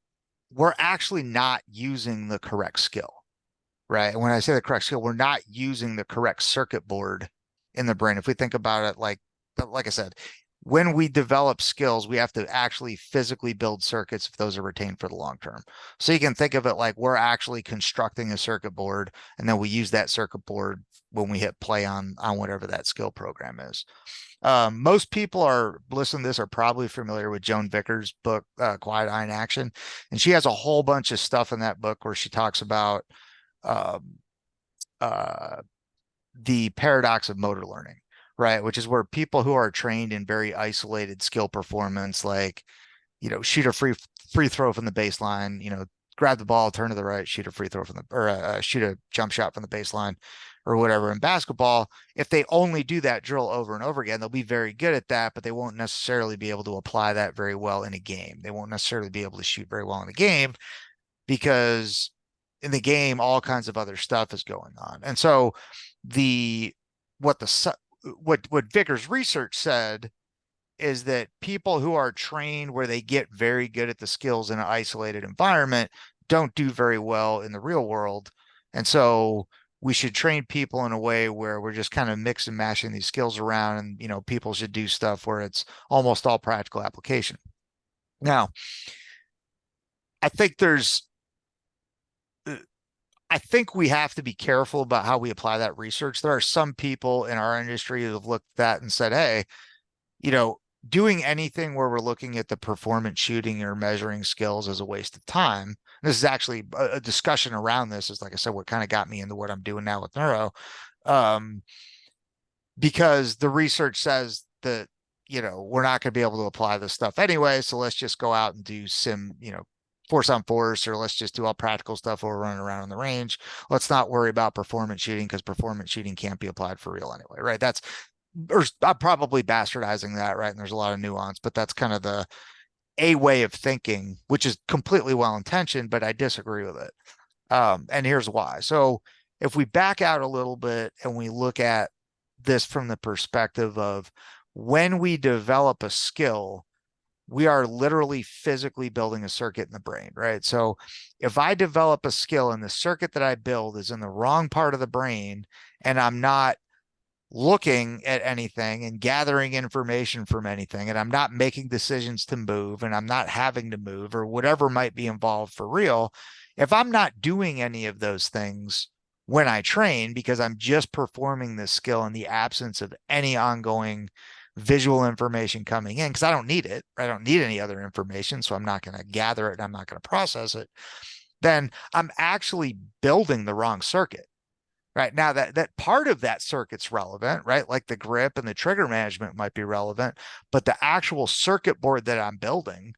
we're actually not using the correct skill, right? And when I say the correct skill, we're not using the correct circuit board in the brain. If we think about it, like I said, when we develop skills, we have to actually physically build circuits if those are retained for the long term. So you can think of it like we're actually constructing a circuit board, and then we use that circuit board when we hit play on whatever that skill program is. Most people are listening to this are probably familiar with Joan Vickers' book, Quiet Eye in Action. And she has a whole bunch of stuff in that book where she talks about the paradox of motor learning, right? Which is where people who are trained in very isolated skill performance, like, shoot a free throw from the baseline, grab the ball, turn to the right, shoot a free throw from shoot a jump shot from the baseline or whatever. In basketball, if they only do that drill over and over again, they'll be very good at that, but they won't necessarily be able to apply that very well in a game. They won't necessarily be able to shoot very well in a game, because in the game, all kinds of other stuff is going on. And so what Vickers' research said is that people who are trained where they get very good at the skills in an isolated environment don't do very well in the real world. And so we should train people in a way where we're just kind of mix and mashing these skills around, and people should do stuff where it's almost all practical application. Now, I think we have to be careful about how we apply that research. There are some people in our industry who have looked at that and said, hey, doing anything where we're looking at the performance shooting or measuring skills is a waste of time. And this is actually a discussion around this, is, like I said, what kind of got me into what I'm doing now with neuro. Because the research says that, we're not going to be able to apply this stuff anyway. So let's just go out and do force on force, or let's just do all practical stuff while we're running around on the range. Let's not worry about performance shooting because performance shooting can't be applied for real anyway, right? That's, or I'm probably bastardizing that, right? And there's a lot of nuance, but that's kind of a way of thinking, which is completely well-intentioned, but I disagree with it. And here's why. So if we back out a little bit and we look at this from the perspective of when we develop a skill, we are literally physically building a circuit in the brain, right? So if I develop a skill and the circuit that I build is in the wrong part of the brain, and I'm not looking at anything and gathering information from anything, and I'm not making decisions to move, and I'm not having to move, or whatever might be involved for real, if I'm not doing any of those things when I train, because I'm just performing this skill in the absence of any ongoing visual information coming in, because I don't need it, I don't need any other information, so I'm not going to gather it and I'm not going to process it, then I'm actually building the wrong circuit. Right now, that part of that circuit's relevant, right? Like the grip and the trigger management might be relevant, but the actual circuit board that I'm building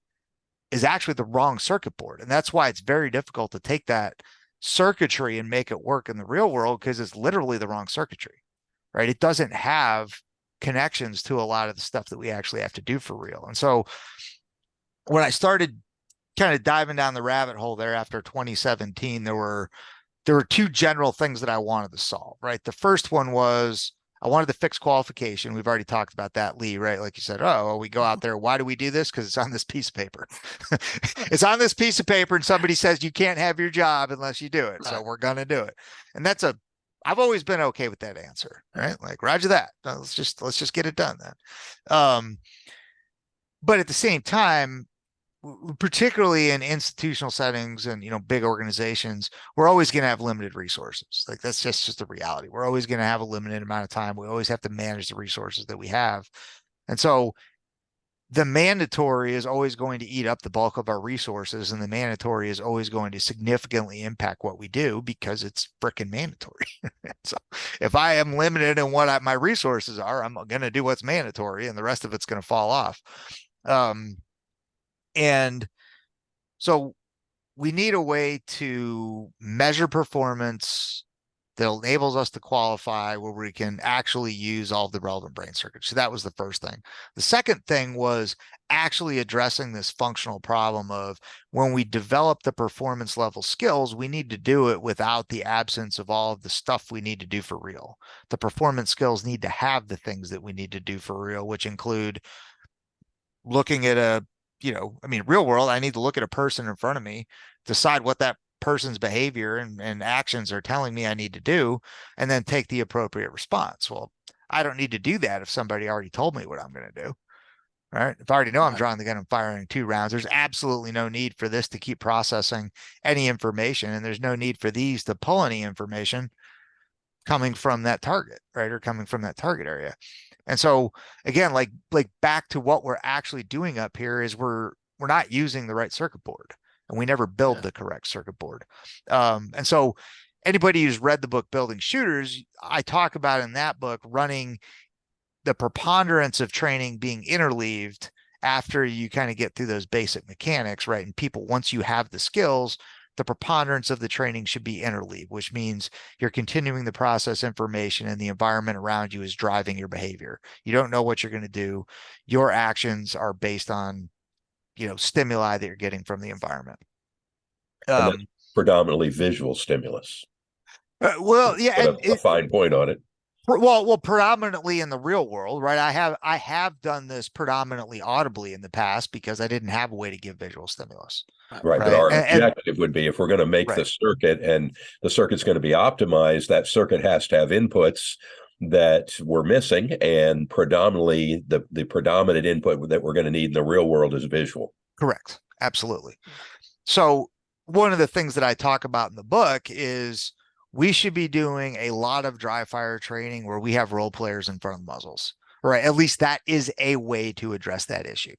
is actually the wrong circuit board. And that's why it's very difficult to take that circuitry and make it work in the real world, because it's literally the wrong circuitry, right? It doesn't have connections to a lot of the stuff that we actually have to do for real. And so when I started kind of diving down the rabbit hole there after 2017, there were two general things that I wanted to solve, right? The first one was I wanted to fix qualification. We've already talked about that, Lee, right? Like you said, oh, well, we go out there. Why do we do this? Because it's on this piece of paper. It's on this piece of paper, and somebody says you can't have your job unless you do it. So we're going to do it. And I've always been okay with that answer, right? Like, roger that. Let's just get it done then. But at the same time, particularly in institutional settings and big organizations, we're always going to have limited resources. Like that's just the reality. We're always going to have a limited amount of time. We always have to manage the resources that we have. And so the mandatory is always going to eat up the bulk of our resources, and the mandatory is always going to significantly impact what we do because it's freaking mandatory. So if I am limited in what my resources are, I'm going to do what's mandatory, and the rest of it's going to fall off. And so we need a way to measure performance that enables us to qualify, where we can actually use all of the relevant brain circuits. So that was the first thing. The second thing was actually addressing this functional problem of when we develop the performance level skills, we need to do it without the absence of all of the stuff we need to do for real. The performance skills need to have the things that we need to do for real, which include looking at real world, I need to look at a person in front of me, decide what that person's behavior and actions are telling me I need to do, and then take the appropriate response. Well, I don't need to do that if somebody already told me what I'm going to do, right? If I already know I'm drawing the gun and firing 2 rounds, there's absolutely no need for this to keep processing any information, and there's no need for these to pull any information coming from that target, right? Or coming from that target area. And so again, like back to what we're actually doing up here is we're not using the right circuit board, and we never build the correct circuit board. And so anybody who's read the book Building Shooters, I talk about in that book running the preponderance of training being interleaved after you kind of get through those basic mechanics, right? And people, once you have the skills, the preponderance of the training should be interleave, which means you're continuing to process information and the environment around you is driving your behavior. You don't know what you're going to do. Your actions are based on, stimuli that you're getting from the environment. And that's predominantly visual stimulus. Well, yeah, and a fine point on it. Well, predominantly in the real world, right? I have done this predominantly audibly in the past because I didn't have a way to give visual stimulus. Right. But our objective would be, if we're going to make the circuit and the circuit's going to be optimized, that circuit has to have inputs that we're missing. And predominantly the predominant input that we're going to need in the real world is visual. Correct. Absolutely. So one of the things that I talk about in the book is we should be doing a lot of dry fire training where we have role players in front of the muzzles, right? At least that is a way to address that issue.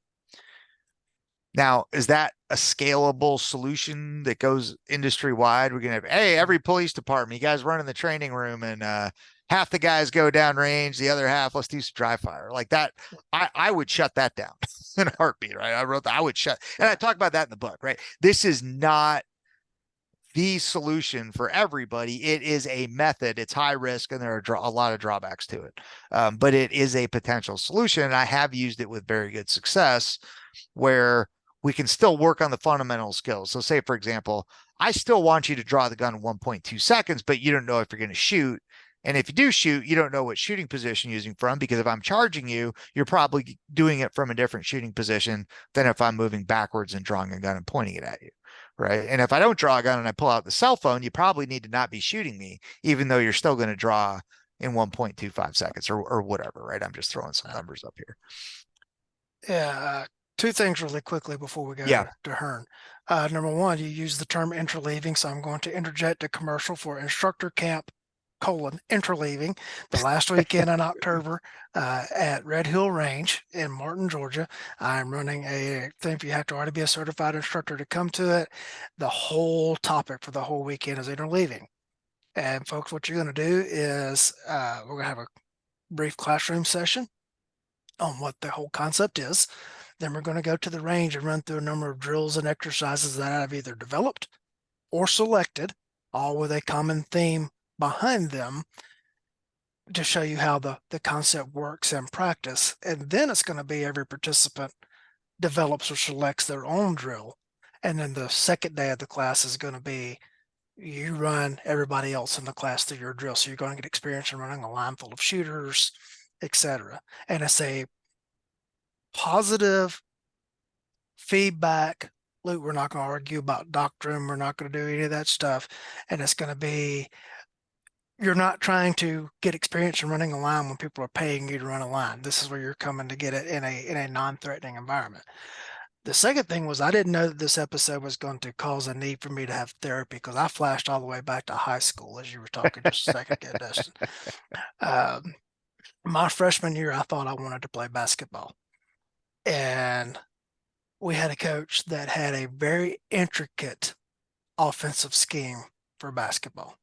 Now, is that a scalable solution that goes industry wide? We're going to have, hey, every police department, you guys run in the training room and half the guys go down range, the other half, let's do some dry fire like that. I would shut that down in a heartbeat, right? I wrote that I would shut, and I talk about that in the book, right? This is not the solution for everybody. It is a method. It's high risk, and there are a lot of drawbacks to it. But it is a potential solution. And I have used it with very good success where we can still work on the fundamental skills. So say, for example, I still want you to draw the gun in 1.2 seconds, but you don't know if you're going to shoot. And if you do shoot, you don't know what shooting position you're using from, because if I'm charging you, you're probably doing it from a different shooting position than if I'm moving backwards and drawing a gun and pointing it at you. Right. And if I don't draw a gun and I pull out the cell phone, you probably need to not be shooting me, even though you're still going to draw in 1.25 seconds or whatever. Right. I'm just throwing some numbers up here. Yeah. Two things really quickly before we go to Hearne. Number one, you use the term interleaving. So I'm going to interject a commercial for instructor camp interleaving the last weekend in October at Red Hill Range in Martin, Georgia. I'm running a thing. You have to already be a certified instructor to come to it. The whole topic for the whole weekend is interleaving. And folks, what you're going to do is we're going to have a brief classroom session on what the whole concept is. Then we're going to go to the range and run through a number of drills and exercises that I've either developed or selected, all with a common theme behind them to show you how the concept works in practice. And then it's going to be every participant develops or selects their own drill. And then the second day of the class is going to be you run everybody else in the class through your drill. So you're going to get experience in running a line full of shooters, etc. And it's a positive feedback loop. We're not going to argue about doctrine. We're not going to do any of that stuff. And it's going to be, you're not trying to get experience in running a line when people are paying you to run a line. This is where you're coming to get it in a non-threatening environment. The second thing was I didn't know that this episode was going to cause a need for me to have therapy, because I flashed all the way back to high school as you were talking just a second ago, Dustin. My freshman year, I thought I wanted to play basketball. And we had a coach that had a very intricate offensive scheme for basketball.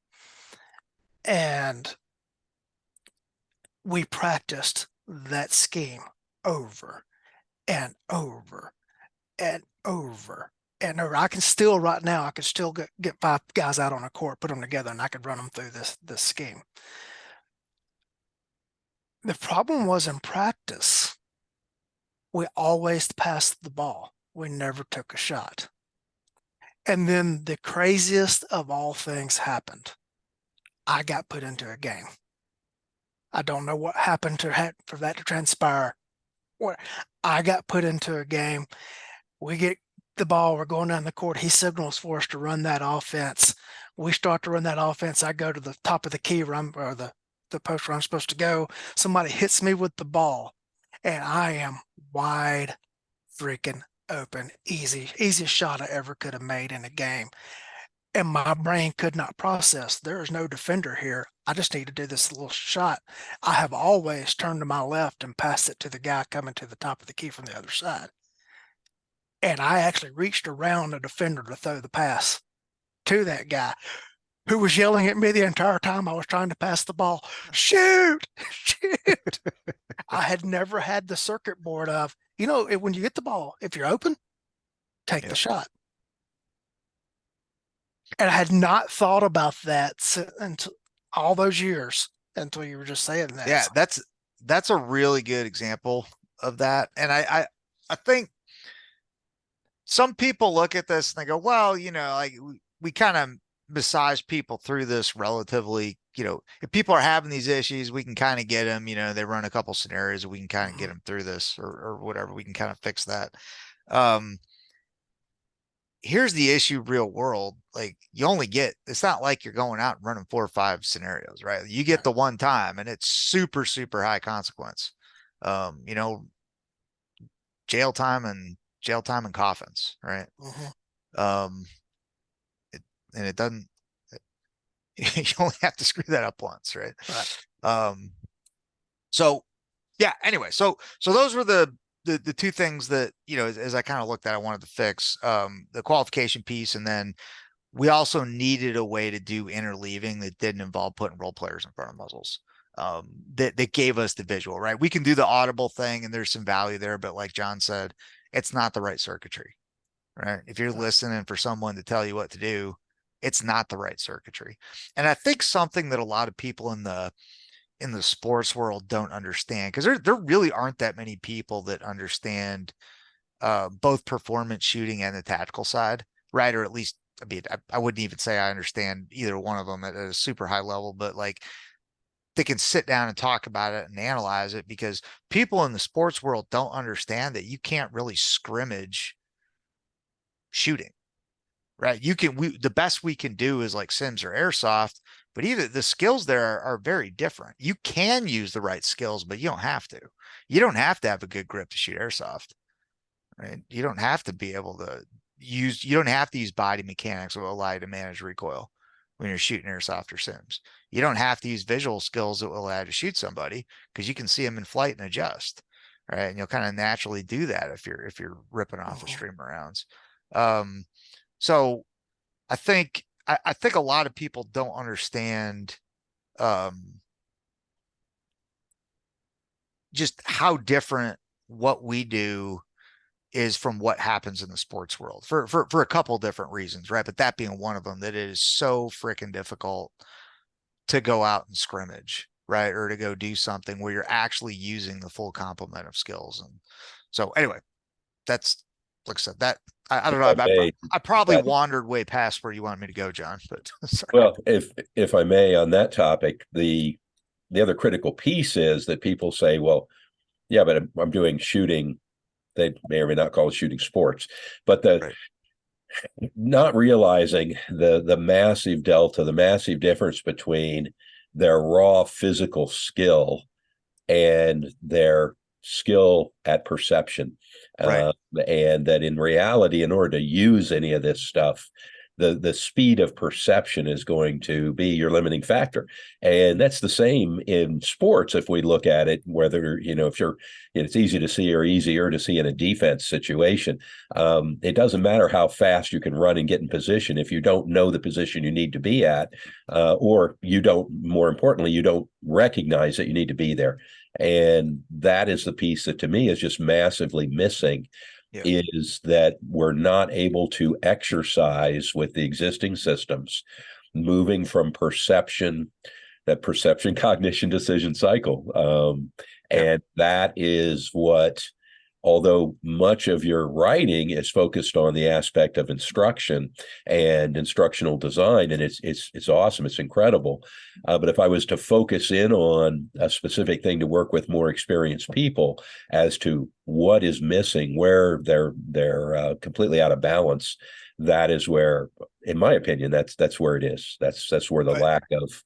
And we practiced that scheme over and over and over and over. I can still, right now, I could still get 5 guys out on a court, put them together, and I could run them through this scheme. The problem was in practice, we always passed the ball. We never took a shot. And then the craziest of all things happened. I got put into a game. I don't know what happened for that to transpire. I got put into a game. We get the ball. We're going down the court. He signals for us to run that offense. We start to run that offense. I go to the top of the key or the post where I'm supposed to go. Somebody hits me with the ball, and I am wide freaking open. Easiest shot I ever could have made in a game. And my brain could not process, there is no defender here. I just need to do this little shot. I have always turned to my left and passed it to the guy coming to the top of the key from the other side. And I actually reached around the defender to throw the pass to that guy, who was yelling at me the entire time I was trying to pass the ball. Shoot, shoot. I had never had the circuit board of, when you get the ball, if you're open, take the shot. And I had not thought about that until all those years, until you were just saying that. Yeah, that's a really good example of that. And I think some people look at this and they go, well, like we kind of massage people through this relatively, if people are having these issues, we can kind of get them, they run a couple scenarios, we can kind of get them through this or whatever. We can kind of fix that. Here's the issue, real world. Like it's not like you're going out and running 4 or 5 scenarios, right? You get the one time and it's super, super high consequence. Jail time and coffins, right? It doesn't, you only have to screw that up once, right? So yeah, anyway, so those were the 2 things that, as I kind of looked at, I wanted to fix, the qualification piece. And then we also needed a way to do interleaving that didn't involve putting role players in front of muzzles. that gave us the visual, right? We can do the audible thing and there's some value there, but like John said, it's not the right circuitry, right? If you're listening for someone to tell you what to do, it's not the right circuitry. And I think something that a lot of people in the sports world don't understand, because there really aren't that many people that understand both performance shooting and the tactical side, right? Or at least, I mean, I wouldn't even say I understand either one of them at a super high level, but like they can sit down and talk about it and analyze it, because people in the sports world don't understand that you can't really scrimmage shooting, right? The best we can do is like sims or airsoft, but even the skills there are very different. You can use the right skills, but you don't have to. You don't have to have a good grip to shoot airsoft, right? You don't have to be able to you don't have to use body mechanics that will allow you to manage recoil when you're shooting airsoft or sims. You don't have to use visual skills that will allow you to shoot somebody, because you can see them in flight and adjust, right? And you'll kind of naturally do that if you're ripping off a stream of rounds. So I think a lot of people don't understand just how different what we do is from what happens in the sports world for a couple different reasons, right? But that being one of them, that it is so freaking difficult to go out and scrimmage, right? Or to go do something where you're actually using the full complement of skills. And so anyway, that's, like I said, that I don't know. I probably wandered way past where you wanted me to go, John, but sorry. Well, if I may, on that topic, the other critical piece is that people say, well, yeah, but I'm doing shooting. They may or may not call it shooting sports, but not realizing the massive delta, the massive difference between their raw physical skill and their skill at perception. Right. And that in reality, in order to use any of this stuff, the speed of perception is going to be your limiting factor. And that's the same in sports. If we look at it, whether, if it's easy to see or easier to see in a defense situation, it doesn't matter how fast you can run and get in position. If you don't know the position you need to be at, or more importantly, you don't recognize that you need to be there. And that is the piece that to me is just massively missing. Yeah. Is that we're not able to exercise with the existing systems, moving from that perception, cognition, decision cycle. And that is what, although much of your writing is focused on the aspect of instruction and instructional design, and it's awesome, it's incredible. But if I was to focus in on a specific thing to work with more experienced people as to what is missing, where they're completely out of balance, that is where, in my opinion, that's where it is. That's where the lack of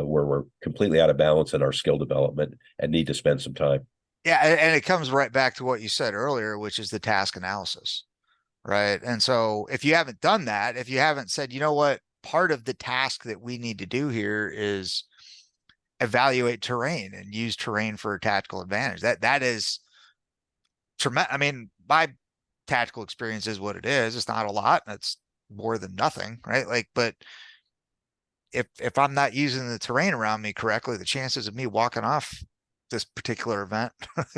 where we're completely out of balance in our skill development and need to spend some time. Yeah, and it comes right back to what you said earlier, which is the task analysis, right? And so if you haven't done that, if you haven't said, you know what, part of the task that we need to do here is evaluate terrain and use terrain for a tactical advantage. That is tremendous. I mean, my tactical experience is what it is. It's not a lot. It's more than nothing, right? Like, but if I'm not using the terrain around me correctly, the chances of me walking off this particular event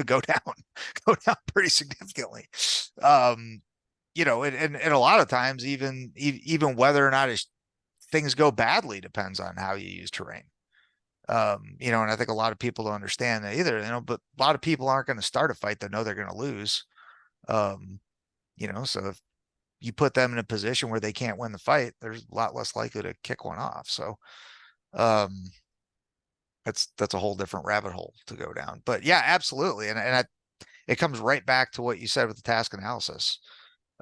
go down pretty significantly. And a lot of times, even whether or not things go badly depends on how you use terrain. And I think a lot of people don't understand that either, but a lot of people aren't going to start a fight that know they're going to lose. So if you put them in a position where they can't win the fight, there's a lot less likely to kick one off. So, that's a whole different rabbit hole to go down. But yeah, absolutely. And it comes right back to what you said with the task analysis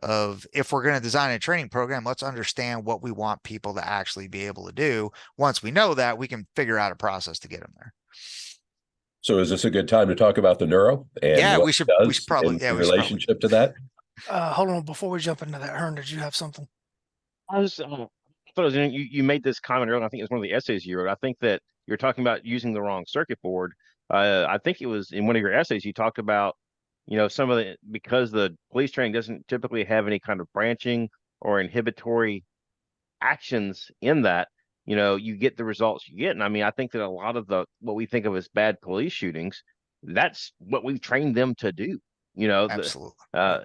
of, if we're going to design a training program, let's understand what we want people to actually be able to do. Once we know that, we can figure out a process to get them there. So is this a good time to talk about the neuro? And yeah, we should probably, in relationship to that. Hold on, before we jump into that, Hearne, did you have something? I thought it was, you made this comment earlier. I think it was one of the essays you wrote. I think that you're talking about using the wrong circuit board. I think it was in one of your essays you talked about, some of because the police training doesn't typically have any kind of branching or inhibitory actions in that, you get the results you get. And I mean, I think that a lot of what we think of as bad police shootings, that's what we've trained them to do. Absolutely. Uh,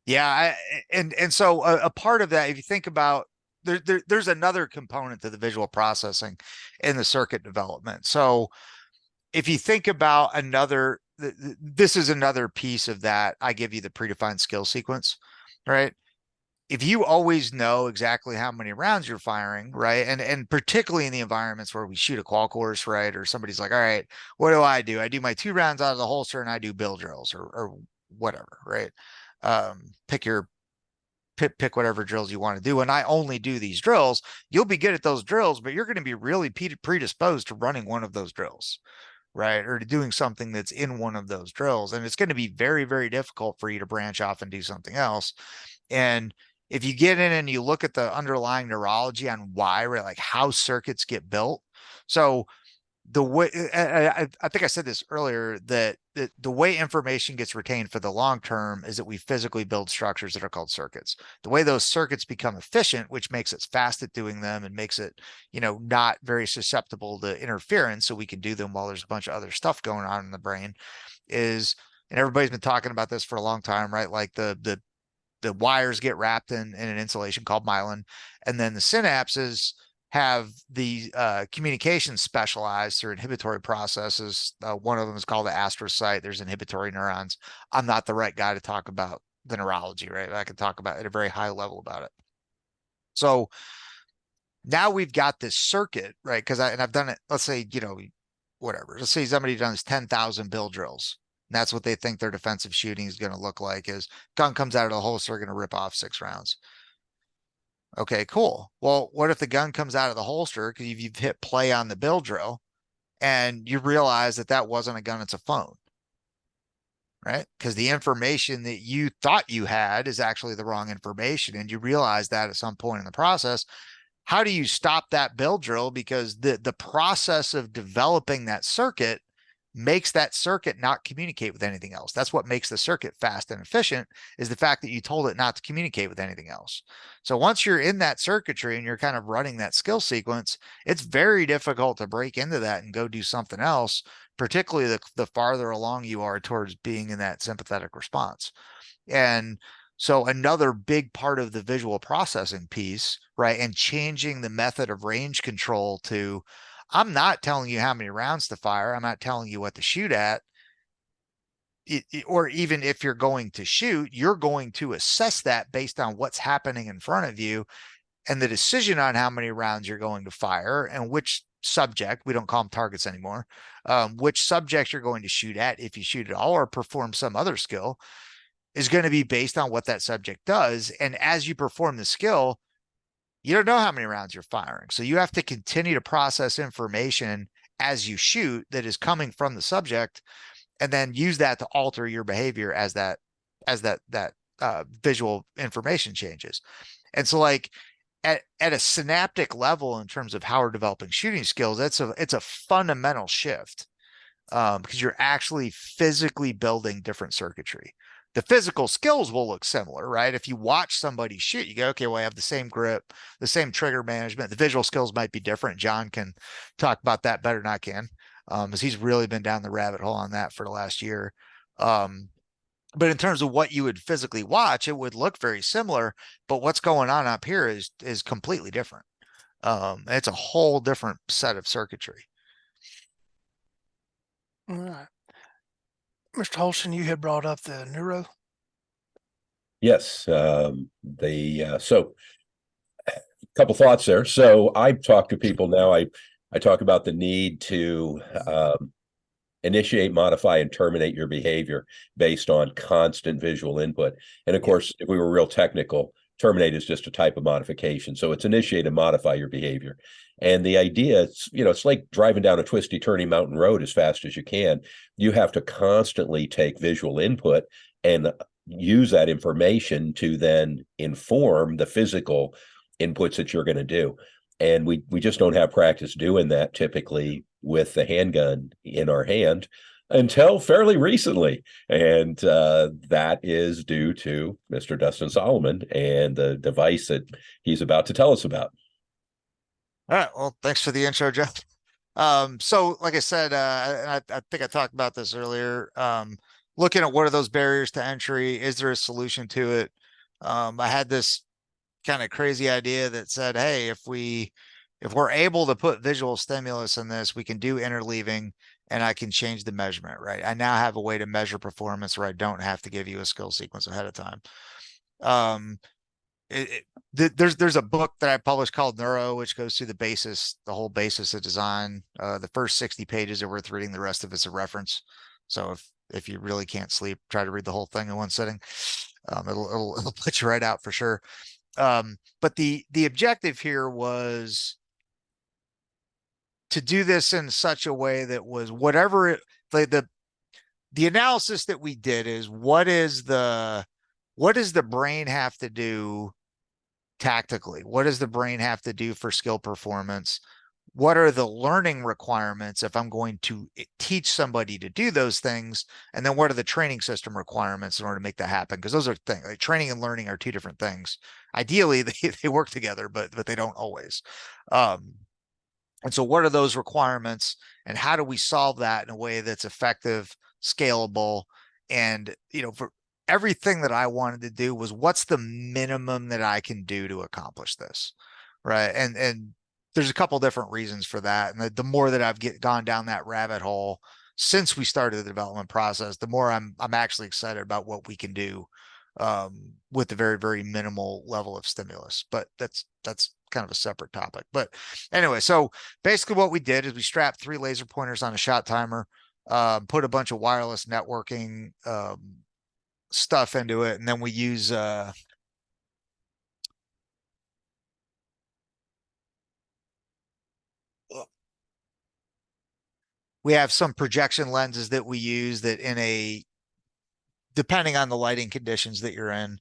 Yeah, and so a part of that, if you think about there's another component to the visual processing in the circuit development. So if you think about this is another piece of that. I give you the predefined skill sequence, right? If you always know exactly how many rounds you're firing, right? And particularly in the environments where we shoot a qual course, right? Or somebody's like, all right, what do? I do my 2 rounds out of the holster and I do bill drills or whatever, right? Pick whatever drills you want to do. And I only do these drills. You'll be good at those drills, but you're going to be really predisposed to running one of those drills, right? Or to doing something that's in one of those drills. And it's going to be very, very difficult for you to branch off and do something else. And if you get in and you look at the underlying neurology on why, right, like how circuits get built. So the way I think I said this earlier, that the way information gets retained for the long term is that we physically build structures that are called circuits. The way those circuits become efficient, which makes it fast at doing them and makes it, not very susceptible to interference, so we can do them while there's a bunch of other stuff going on in the brain, is, and everybody's been talking about this for a long time, right? Like the wires get wrapped in an insulation called myelin, and then the synapses have the communication specialized through inhibitory processes. One of them is called the astrocyte. There's inhibitory neurons. I'm not the right guy to talk about the neurology, right? I can talk about it at a very high level about it. So now we've got this circuit, right? Because I've done it, let's say, whatever. Let's say somebody does 10,000 bill drills. And that's what they think their defensive shooting is going to look like, is gun comes out of the holster, they're going to rip off 6 rounds. Okay, cool. Well, what if the gun comes out of the holster because you've hit play on the bill drill and you realize that wasn't a gun, it's a phone, right? Because the information that you thought you had is actually the wrong information. And you realize that at some point in the process. How do you stop that bill drill? Because the process of developing that circuit makes that circuit not communicate with anything else. That's what makes the circuit fast and efficient, is the fact that you told it not to communicate with anything else. So once you're in that circuitry and you're kind of running that skill sequence, it's very difficult to break into that and go do something else, particularly the farther along you are towards being in that sympathetic response. And so another big part of the visual processing piece, right, and changing the method of range control to, I'm not telling you how many rounds to fire. I'm not telling you what to shoot at. Or even if you're going to shoot, you're going to assess that based on what's happening in front of you, and the decision on how many rounds you're going to fire and which subject, we don't call them targets anymore, which subject you're going to shoot at, if you shoot at all or perform some other skill, is going to be based on what that subject does. And as you perform the skill, you don't know how many rounds you're firing. So you have to continue to process information as you shoot that is coming from the subject, and then use that to alter your behavior as that visual information changes. And so, like, at a synaptic level, in terms of how we're developing shooting skills, it's a fundamental shift, because you're actually physically building different circuitry. The physical skills will look similar, right? If you watch somebody shoot, you go, okay, well, I have the same grip, the same trigger management. The visual skills might be different. John can talk about that better than I can, as he's really been down the rabbit hole on that for the last year. But in terms of what you would physically watch, it would look very similar, but what's going on up here is completely different. It's a whole different set of circuitry. All right. Mr. Holschen, you had brought up the neuro. Yes. So a couple thoughts there. So I talk to people now. I talk about the need to initiate, modify, and terminate your behavior based on constant visual input. And of course, if we were real technical, terminate is just a type of modification. So it's initiate and modify your behavior. And the idea, it's like driving down a twisty, turny mountain road as fast as you can. You have to constantly take visual input and use that information to then inform the physical inputs that you're going to do. And we just don't have practice doing that typically with the handgun in our hand until fairly recently. And that is due to Mr. Dustin Salomon and the device that he's about to tell us about. All right. Well, thanks for the intro, Jeff. So like I said, and I think I talked about this earlier. Looking at what are those barriers to entry? Is there a solution to it? I had this kind of crazy idea that said, hey, if we're able to put visual stimulus in this, we can do interleaving and I can change the measurement, right? I now have a way to measure performance where I don't have to give you a skill sequence ahead of time. Um, there's a book that I published called Neuro, which goes through the whole basis of design. The first 60 pages are worth reading. The rest of it's a reference. So if you really can't sleep, try to read the whole thing in one sitting. It'll put you right out for sure. But the objective here was to do this in such a way that was whatever it, like the analysis that we did is what does the brain have to do tactically? What does the brain have to do for skill performance? What are the learning requirements if I'm going to teach somebody to do those things? And then what are the training system requirements in order to make that happen? Because those are things like training and learning are two different things. Ideally, they work together, but they don't always. And so what are those requirements and how do we solve that in a way that's effective, scalable, and for everything that I wanted to do was what's the minimum that I can do to accomplish this, right? And there's a couple different reasons for that. And the more that I've gone down that rabbit hole since we started the development process, the more I'm actually excited about what we can do with the very, very minimal level of stimulus. But that's kind of a separate topic. But anyway, so basically what we did is we strapped 3 laser pointers on a shot timer, put a bunch of wireless networking stuff into it, and then we use we have some projection lenses that we use that depending on the lighting conditions that you're in,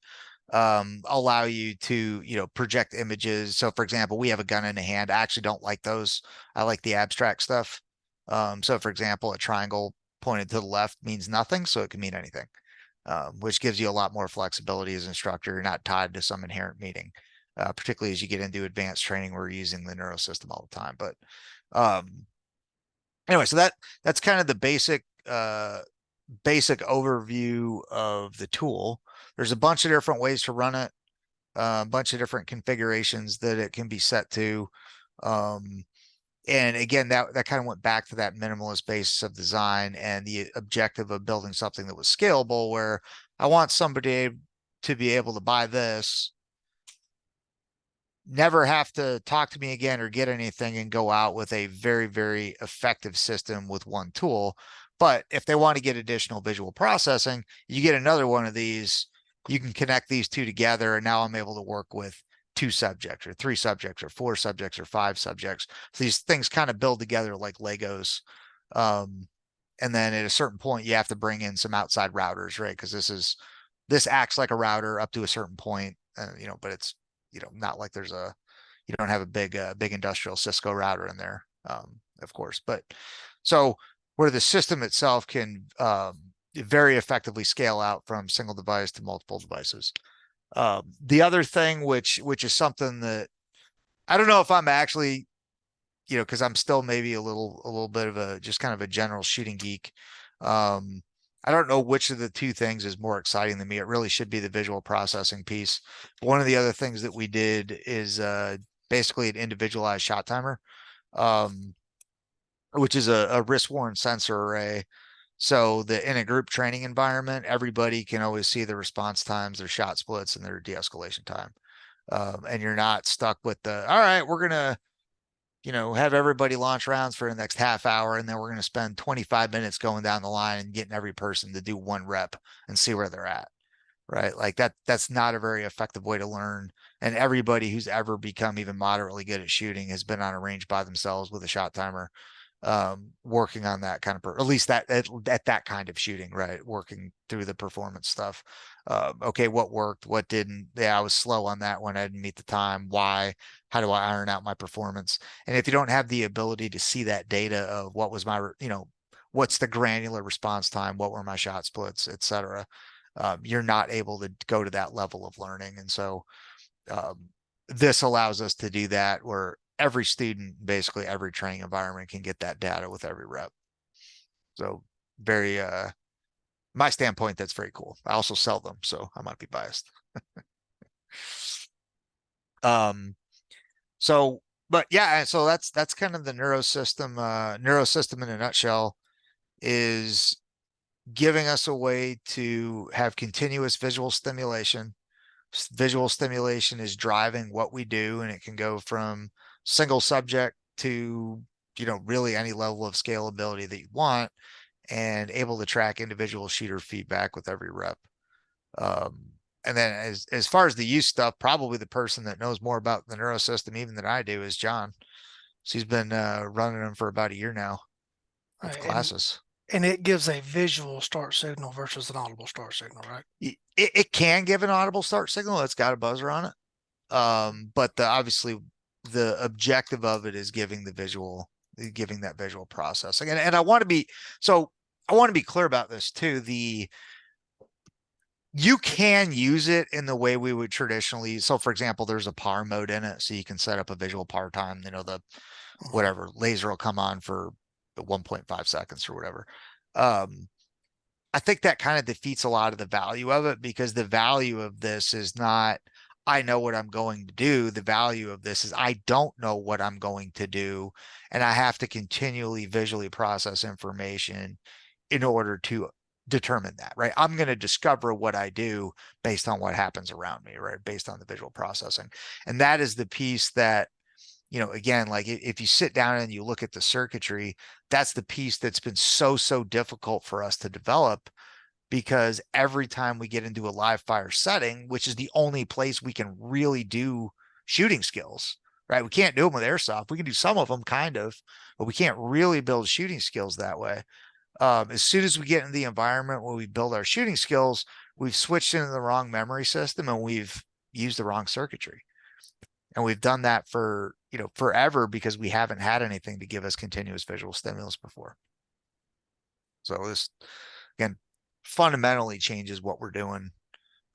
allow you to project images. So for example, we have a gun in a hand. I actually don't like those. I like the abstract stuff. So for example, a triangle pointed to the left means nothing, so it can mean anything. Which gives you a lot more flexibility as an instructor. You're not tied to some inherent meaning, particularly as you get into advanced training. We're using the neurosystem all the time. But anyway, so that's kind of the basic overview of the tool. There's a bunch of different ways to run it, a bunch of different configurations that it can be set to. And again, that kind of went back to that minimalist basis of design and the objective of building something that was scalable, where I want somebody to be able to buy this, never have to talk to me again or get anything, and go out with a very, very effective system with one tool. But if they want to get additional visual processing, you get another one of these, you can connect these two together, and now I'm able to work with 2 subjects or 3 subjects or 4 subjects or 5 subjects. So these things kind of build together like Legos. And then at a certain point, you have to bring in some outside routers, right? Because this acts like a router up to a certain point, but it's not like you don't have a big industrial Cisco router in there, of course. But so where the system itself can very effectively scale out from single device to multiple devices. The other thing, which is something that I don't know if I'm actually, because I'm still maybe a little bit of a just kind of a general shooting geek. I don't know which of the 2 things is more exciting than me. It really should be the visual processing piece. One of the other things that we did is basically an individualized shot timer, which is a wrist-worn sensor array. So in a group training environment, everybody can always see their response times, their shot splits, and their de-escalation time. And you're not stuck with all right, we're going to, have everybody launch rounds for the next half hour, and then we're going to spend 25 minutes going down the line and getting every person to do 1 rep and see where they're at. Right. Like that's not a very effective way to learn. And everybody who's ever become even moderately good at shooting has been on a range by themselves with a shot timer, working on that kind of, at least at that kind of shooting, right? Working through the performance stuff. Okay, what worked, what didn't? Yeah, I was slow on that one. I didn't meet the time. Why? How do I iron out my performance? And if you don't have the ability to see that data of what was my, what's the granular response time, what were my shot splits, et cetera, you're not able to go to that level of learning. And so this allows us to do that, where every student, basically every training environment can get that data with every rep. So very, my standpoint, that's very cool. I also sell them, so I might be biased. So, but yeah, so that's kind of the neurosystem in a nutshell, is giving us a way to have continuous visual stimulation. Visual stimulation is driving what we do, and it can go from single subject to, really any level of scalability that you want, and able to track individual shooter feedback with every rep. And then as far as the use stuff, probably the person that knows more about the neurosystem even than I do is John. So he's been running them for about a year now with Right, classes. and it gives a visual start signal versus an audible start signal, right? It can give an audible start signal. It's got a buzzer on it. But obviously the objective of it is giving that visual processing. And I want to be clear about this too. You can use it in the way we would traditionally. So for example, there's a PAR mode in it. So you can set up a visual PAR time, the whatever laser will come on for 1.5 seconds or whatever. I think that kind of defeats a lot of the value of it, because the value of this is not, I know what I'm going to do. The value of this is I don't know what I'm going to do, and I have to continually visually process information in order to determine that, right? I'm going to discover what I do based on what happens around me, right? Based on the visual processing. And that is the piece that, again, like if you sit down and you look at the circuitry, that's the piece that's been so difficult for us to develop, because every time we get into a live fire setting, which is the only place we can really do shooting skills, right? We can't do them with airsoft. We can do some of them kind of, but we can't really build shooting skills that way. As soon as we get in the environment where we build our shooting skills, we've switched into the wrong memory system and we've used the wrong circuitry. And we've done that for, forever, because we haven't had anything to give us continuous visual stimulus before. So this, again, fundamentally changes what we're doing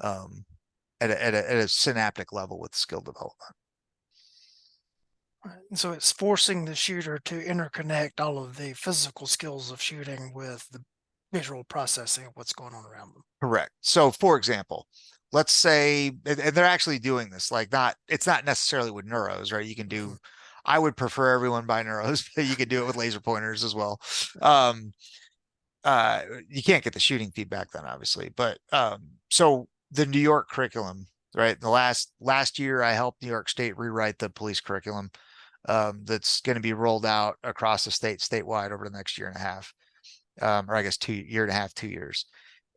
at a synaptic level with skill development. And so it's forcing the shooter to interconnect all of the physical skills of shooting with the visual processing of what's going on around them. Correct. So for example, let's say, and they're actually doing this, it's not necessarily with neuros, right? You can do, I would prefer everyone by neuros, but you could do it with laser pointers as well. You can't get the shooting feedback then, obviously, but so the New York curriculum, right? The last year I helped New York State rewrite the police curriculum that's going to be rolled out across the statewide over the next year and a half, or I guess 2 years.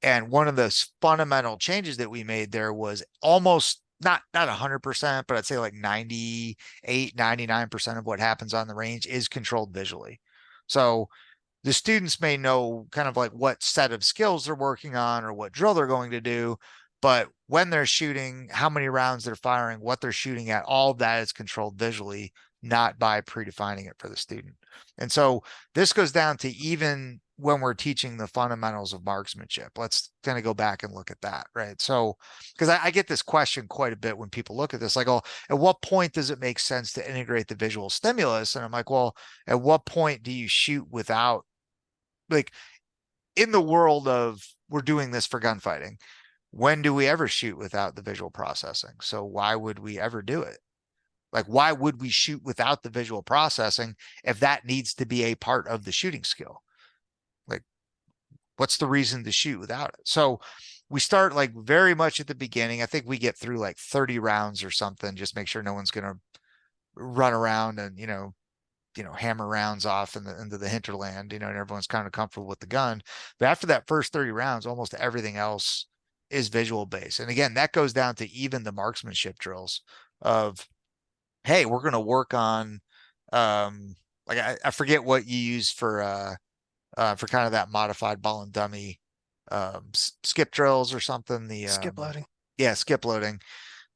And one of the fundamental changes that we made there was almost not 100%, but I'd say like 98, 99% of what happens on the range is controlled visually. So the students may know kind of like what set of skills they're working on or what drill they're going to do, but when they're shooting, how many rounds they're firing, what they're shooting at, all of that is controlled visually, not by predefining it for the student. And so this goes down to even when we're teaching the fundamentals of marksmanship. Let's kind of go back and look at that, right? So, because I get this question quite a bit when people look at this, like, oh, at what point does it make sense to integrate the visual stimulus? And I'm like, well, at what point do you shoot without, like, in the world of we're doing this for gunfighting, when do we ever shoot without the visual processing? So why would we ever do it? Like, why would we shoot without the visual processing if that needs to be a part of the shooting skill? Like, what's the reason to shoot without it? So we start like very much at the beginning. I think we get through like 30 rounds or something, just make sure no one's going to run around and, hammer rounds off into the hinterland, and everyone's kind of comfortable with the gun. But after that first 30 rounds, almost everything else is visual based. And again, that goes down to even the marksmanship drills of, hey, we're going to work on, like I forget what you use for kind of that modified ball and dummy, skip drills or something. The Skip loading. Yeah, skip loading.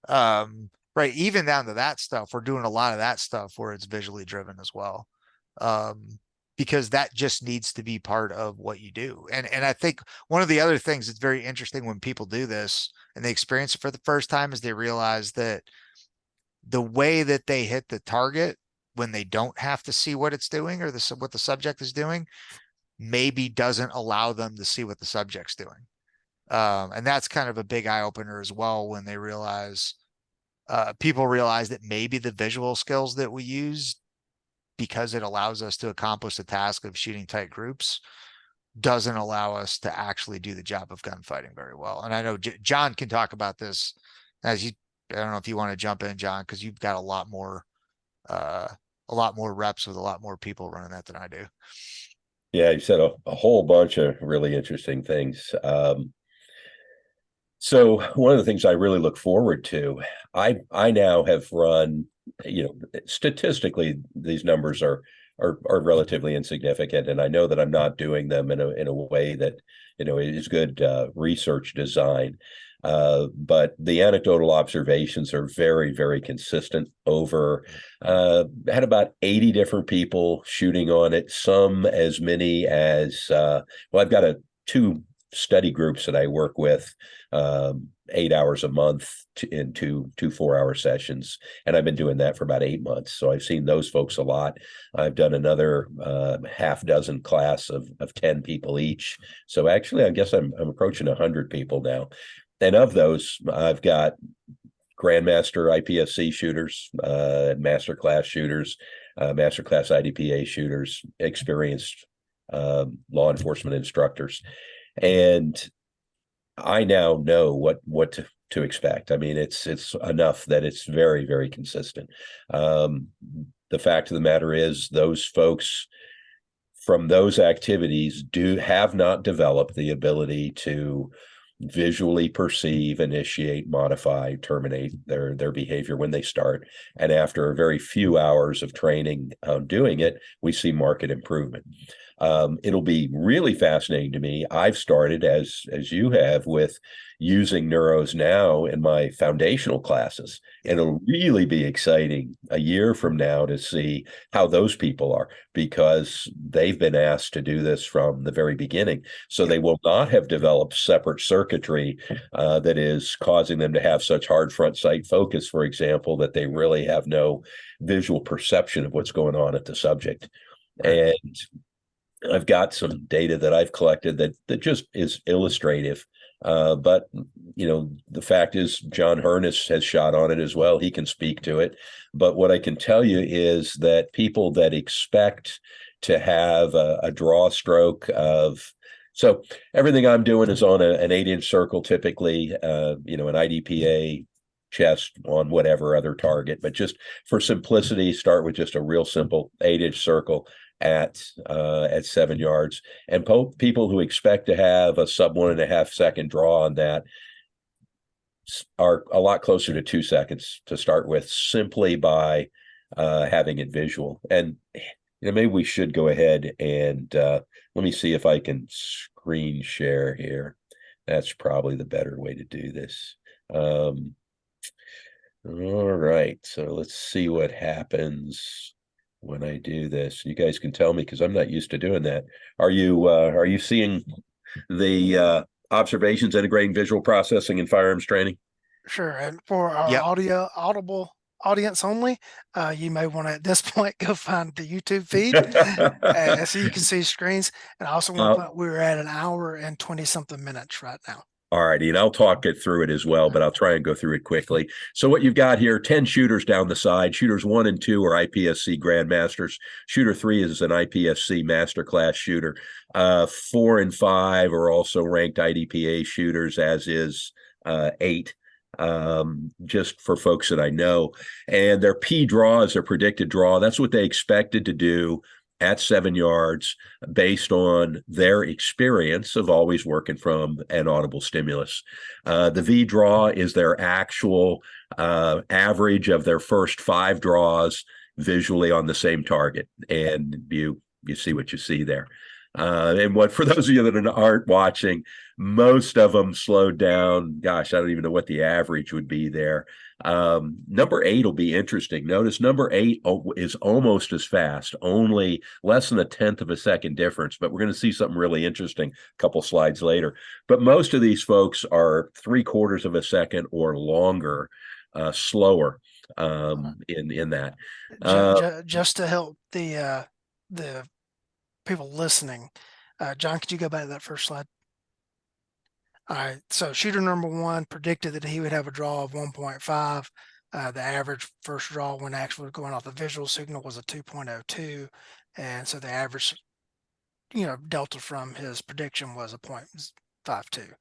Right. Even down to that stuff, we're doing a lot of that stuff where it's visually driven as well. Because that just needs to be part of what you do. And I think one of the other things that's very interesting when people do this and they experience it for the first time is they realize that the way that they hit the target when they don't have to see what it's doing or what the subject is doing, maybe doesn't allow them to see what the subject's doing. And that's kind of a big eye opener as well when they realize, people realize that maybe the visual skills that we use, because it allows us to accomplish the task of shooting tight groups, doesn't allow us to actually do the job of gunfighting very well. And I know John can talk about this as you, I don't know if you want to jump in, John, because you've got a lot more reps with a lot more people running that than I do. Yeah, you said a whole bunch of really interesting things. So one of the things I really look forward to, I now have run, statistically, these numbers are relatively insignificant, and I know that I'm not doing them in a way that is good research design. But the anecdotal observations are very, very consistent over, had about 80 different people shooting on it, some as many as, I've got two study groups that I work with, 8 hours a month in two 4-hour sessions. And I've been doing that for about 8 months. So I've seen those folks a lot. I've done another half dozen class of 10 people each. So actually, I guess I'm approaching 100 people now. And of those, I've got grandmaster IPSC shooters, master class shooters, master class IDPA shooters, experienced law enforcement instructors. And I now know what to expect. I mean, it's enough that it's very, very consistent. The fact of the matter is, those folks from those activities have not developed the ability to visually perceive, initiate, modify, terminate their behavior when they start. And after a very few hours of training on doing it, we see marked improvement. It'll be really fascinating to me. I've started, as you have, with using neuros now in my foundational classes. And it'll really be exciting a year from now to see how those people are, because they've been asked to do this from the very beginning. So they will not have developed separate circuitry that is causing them to have such hard front sight focus, for example, that they really have no visual perception of what's going on at the subject. And I've got some data that I've collected that just is illustrative. But the fact is, John Hearne has shot on it as well. He can speak to it. But what I can tell you is that people that expect to have a draw stroke of, so everything I'm doing is on an 8-inch circle, typically, an IDPA chest on whatever other target. But just for simplicity, start with just a real simple 8-inch circle at 7 yards. And people who expect to have a sub 1.5 second draw on that are a lot closer to 2 seconds to start with, simply by having it visual. And maybe we should go ahead and let me see if I can screen share here. That's probably the better way to do this. All right, so let's see what happens when I do this. You guys can tell me, because I'm not used to doing that. Are you seeing the observations integrating visual processing in firearms training? Sure. And for our audible audience only, you may want to, at this point, go find the YouTube feed so you can see screens. And I also want to point, we're at 1 hour and 20-something minutes right now. All righty, and I'll talk it through it as well, but I'll try and go through it quickly. So what you've got here, 10 shooters down the side. Shooters 1 and 2 are IPSC Grandmasters. Shooter 3 is an IPSC Masterclass shooter. 4 and 5 are also ranked IDPA shooters, as is 8. Just for folks that I know. And their P draw is their predicted draw. That's what they expected to do at 7 yards, based on their experience of always working from an audible stimulus. The V draw is their actual average of their first 5 draws visually on the same target. And you see what you see there. And what, for those of you that aren't watching, most of them slowed down. Gosh, I don't even know what the average would be there. Number 8 will be interesting. Notice number 8 is almost as fast, only less than 1/10 of a second difference, but we're going to see something really interesting a couple slides later. But most of these folks are 3/4 of a second or longer slower. in that. Just to help the people listening, John, could you go back to that first slide? All right, so shooter number one predicted that he would have a draw of 1.5. The average first draw when actually going off the visual signal was a 2.02. And so the average, delta from his prediction was a 0.52.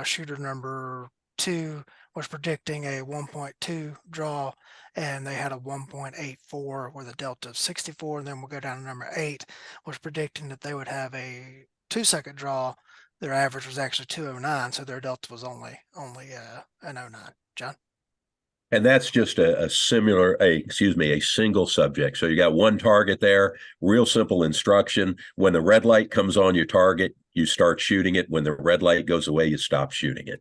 Shooter number two was predicting a 1.2 draw, and they had a 1.84 with a delta of 64. And then we'll go down to number 8, was predicting that they would have a 2-second draw. Their average was actually 209, so their delta was only an 09. John? And that's just a single subject. So you got one target there, real simple instruction. When the red light comes on your target, you start shooting it. When the red light goes away, you stop shooting it.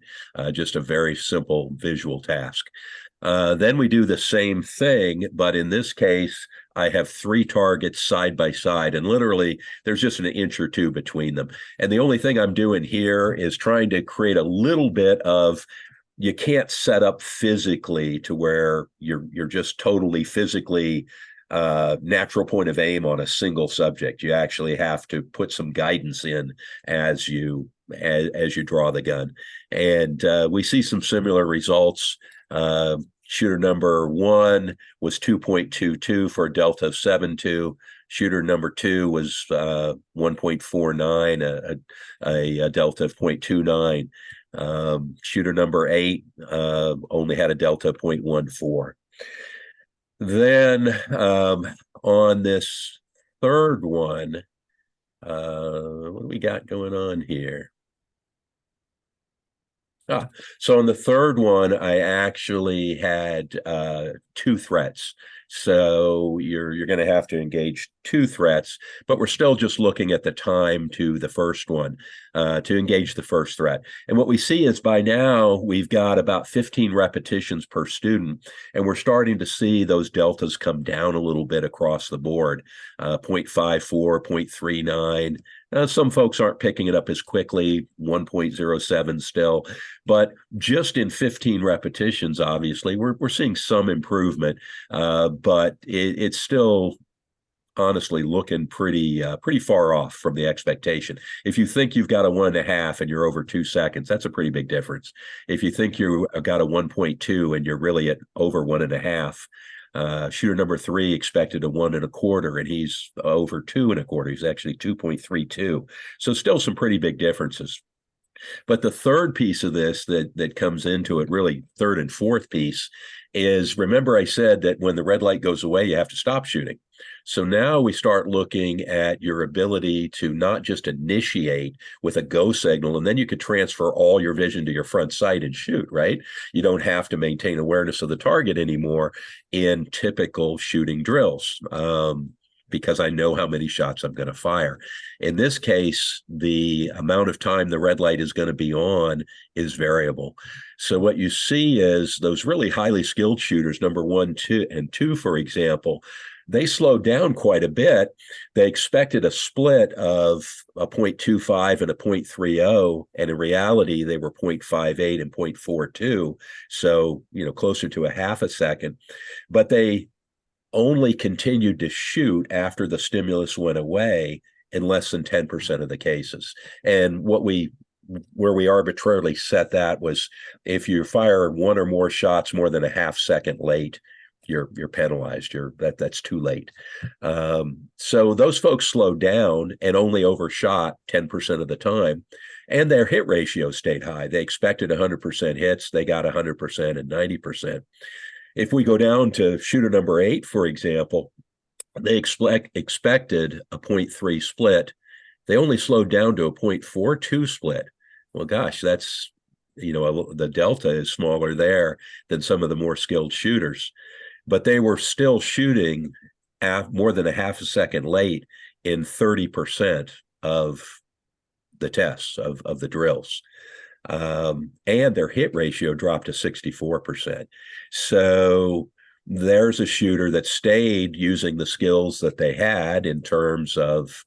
Just a very simple visual task. Then we do the same thing, but in this case, I have 3 targets side by side, and literally there's just an inch or two between them. And the only thing I'm doing here is trying to create a little bit of, you can't set up physically to where you're just totally physically natural point of aim on a single subject. You actually have to put some guidance in as you draw the gun. And we see some similar results. Shooter number 1 was 2.22 for a delta of 7.2. Shooter number 2 was 1.49, a delta of 0.29. Shooter number 8 only had a delta of 0.14. Then on this third one, what do we got going on here? So on the third one, I actually had 2 threats. So you're going to have to engage 2 threats, but we're still just looking at the time to the first one to engage the first threat. And what we see is by now we've got about 15 repetitions per student, and we're starting to see those deltas come down a little bit across the board, 0.54, 0.39. Some folks aren't picking it up as quickly, 1.07 still, but just in 15 repetitions, obviously, we're seeing some improvement, but it's still honestly looking pretty far off from the expectation. If you think you've got a 1.5 and you're over 2 seconds, that's a pretty big difference. If you think you got a 1.2 and you're really at over 1.5, shooter number 3 expected a 1.25, and he's over 2.25. He's actually 2.32. So still some pretty big differences. But the third piece of this that comes into it, really third and fourth piece, is, remember I said that when the red light goes away, you have to stop shooting. So now we start looking at your ability to not just initiate with a go signal, and then you could transfer all your vision to your front sight and shoot, right? You don't have to maintain awareness of the target anymore in typical shooting drills. Because I know how many shots I'm going to fire. In this case, the amount of time the red light is going to be on is variable. So what you see is those really highly skilled shooters, number 1, 2, and 2, for example, they slowed down quite a bit. They expected a split of a 0.25 and a 0.30, and in reality, they were 0.58 and 0.42. So, closer to a half a second. But they only continued to shoot after the stimulus went away in less than 10% of the cases. And where we arbitrarily set that was, if you fire 1 or more shots more than a half second late, you're penalized. That's too late. So those folks slowed down and only overshot 10% of the time, and their hit ratio stayed high. They expected 100% hits. They got 100% and 90%. If we go down to shooter number 8, for example, they expected a 0.3 split. They only slowed down to a 0.42 split. Well, gosh, that's, the delta is smaller there than some of the more skilled shooters. But they were still shooting more than a half a second late in 30% of the tests, of the drills. And their hit ratio dropped to 64%. So there's a shooter that stayed using the skills that they had in terms of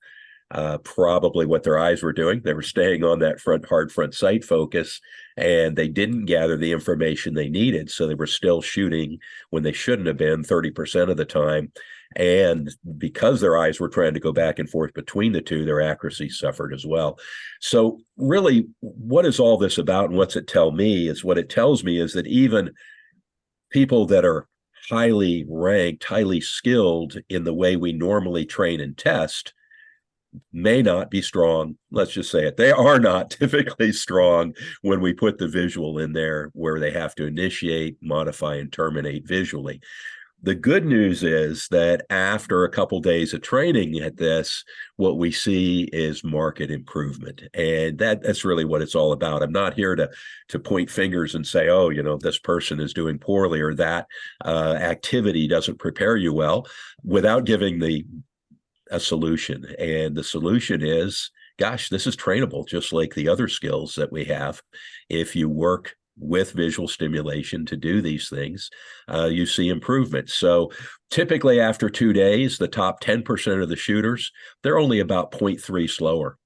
probably what their eyes were doing. They were staying on that hard front sight focus, and they didn't gather the information they needed. So they were still shooting when they shouldn't have been 30% of the time. And because their eyes were trying to go back and forth between the two, their accuracy suffered as well. So really, what is all this about, and what's it tell me? Is what it tells me is that even people that are highly ranked, highly skilled in the way we normally train and test may not be strong. Let's just say it. They are not typically strong when we put the visual in there where they have to initiate, modify, and terminate visually. The good news is that after a couple days of training at this, what we see is market improvement. And that's really what it's all about. I'm not here to point fingers and say, oh, this person is doing poorly, or that activity doesn't prepare you well, without giving a solution. And the solution is, gosh, this is trainable, just like the other skills that we have. If you work with visual stimulation to do these things, you see improvement. So typically after 2 days, the top 10% of the shooters, they're only about 0.3 slower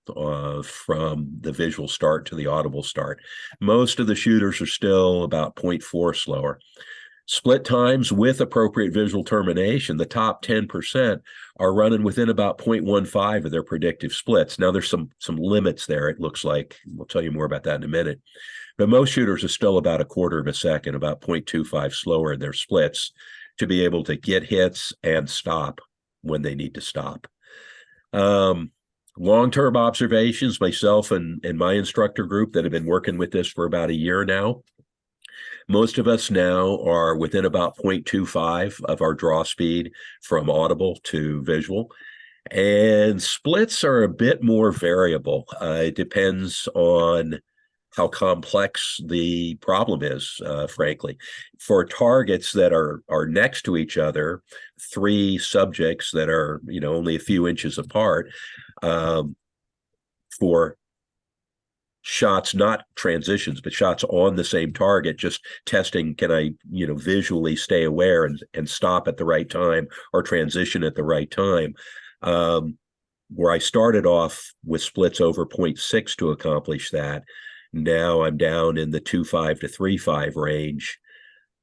from the visual start to the audible start. Most of the shooters are still about 0.4 slower. Split times with appropriate visual termination, the top 10% are running within about 0.15 of their predictive splits. Now, there's some limits there, it looks like. We'll tell you more about that in a minute. But most shooters are still about a quarter of a second, about 0.25 slower in their splits to be able to get hits and stop when they need to stop. Long-term observations, myself and my instructor group that have been working with this for about a year now, most of us now are within about 0.25 of our draw speed from audible to visual. And splits are a bit more variable. It depends on how complex the problem is, frankly. For targets that are next to each other, 3 subjects that are, only a few inches apart, for shots, not transitions, but shots on the same target, just testing, can I, visually stay aware and stop at the right time or transition at the right time. Where I started off with splits over 0.6 to accomplish that, now I'm down in the 2.5 to 3.5 range.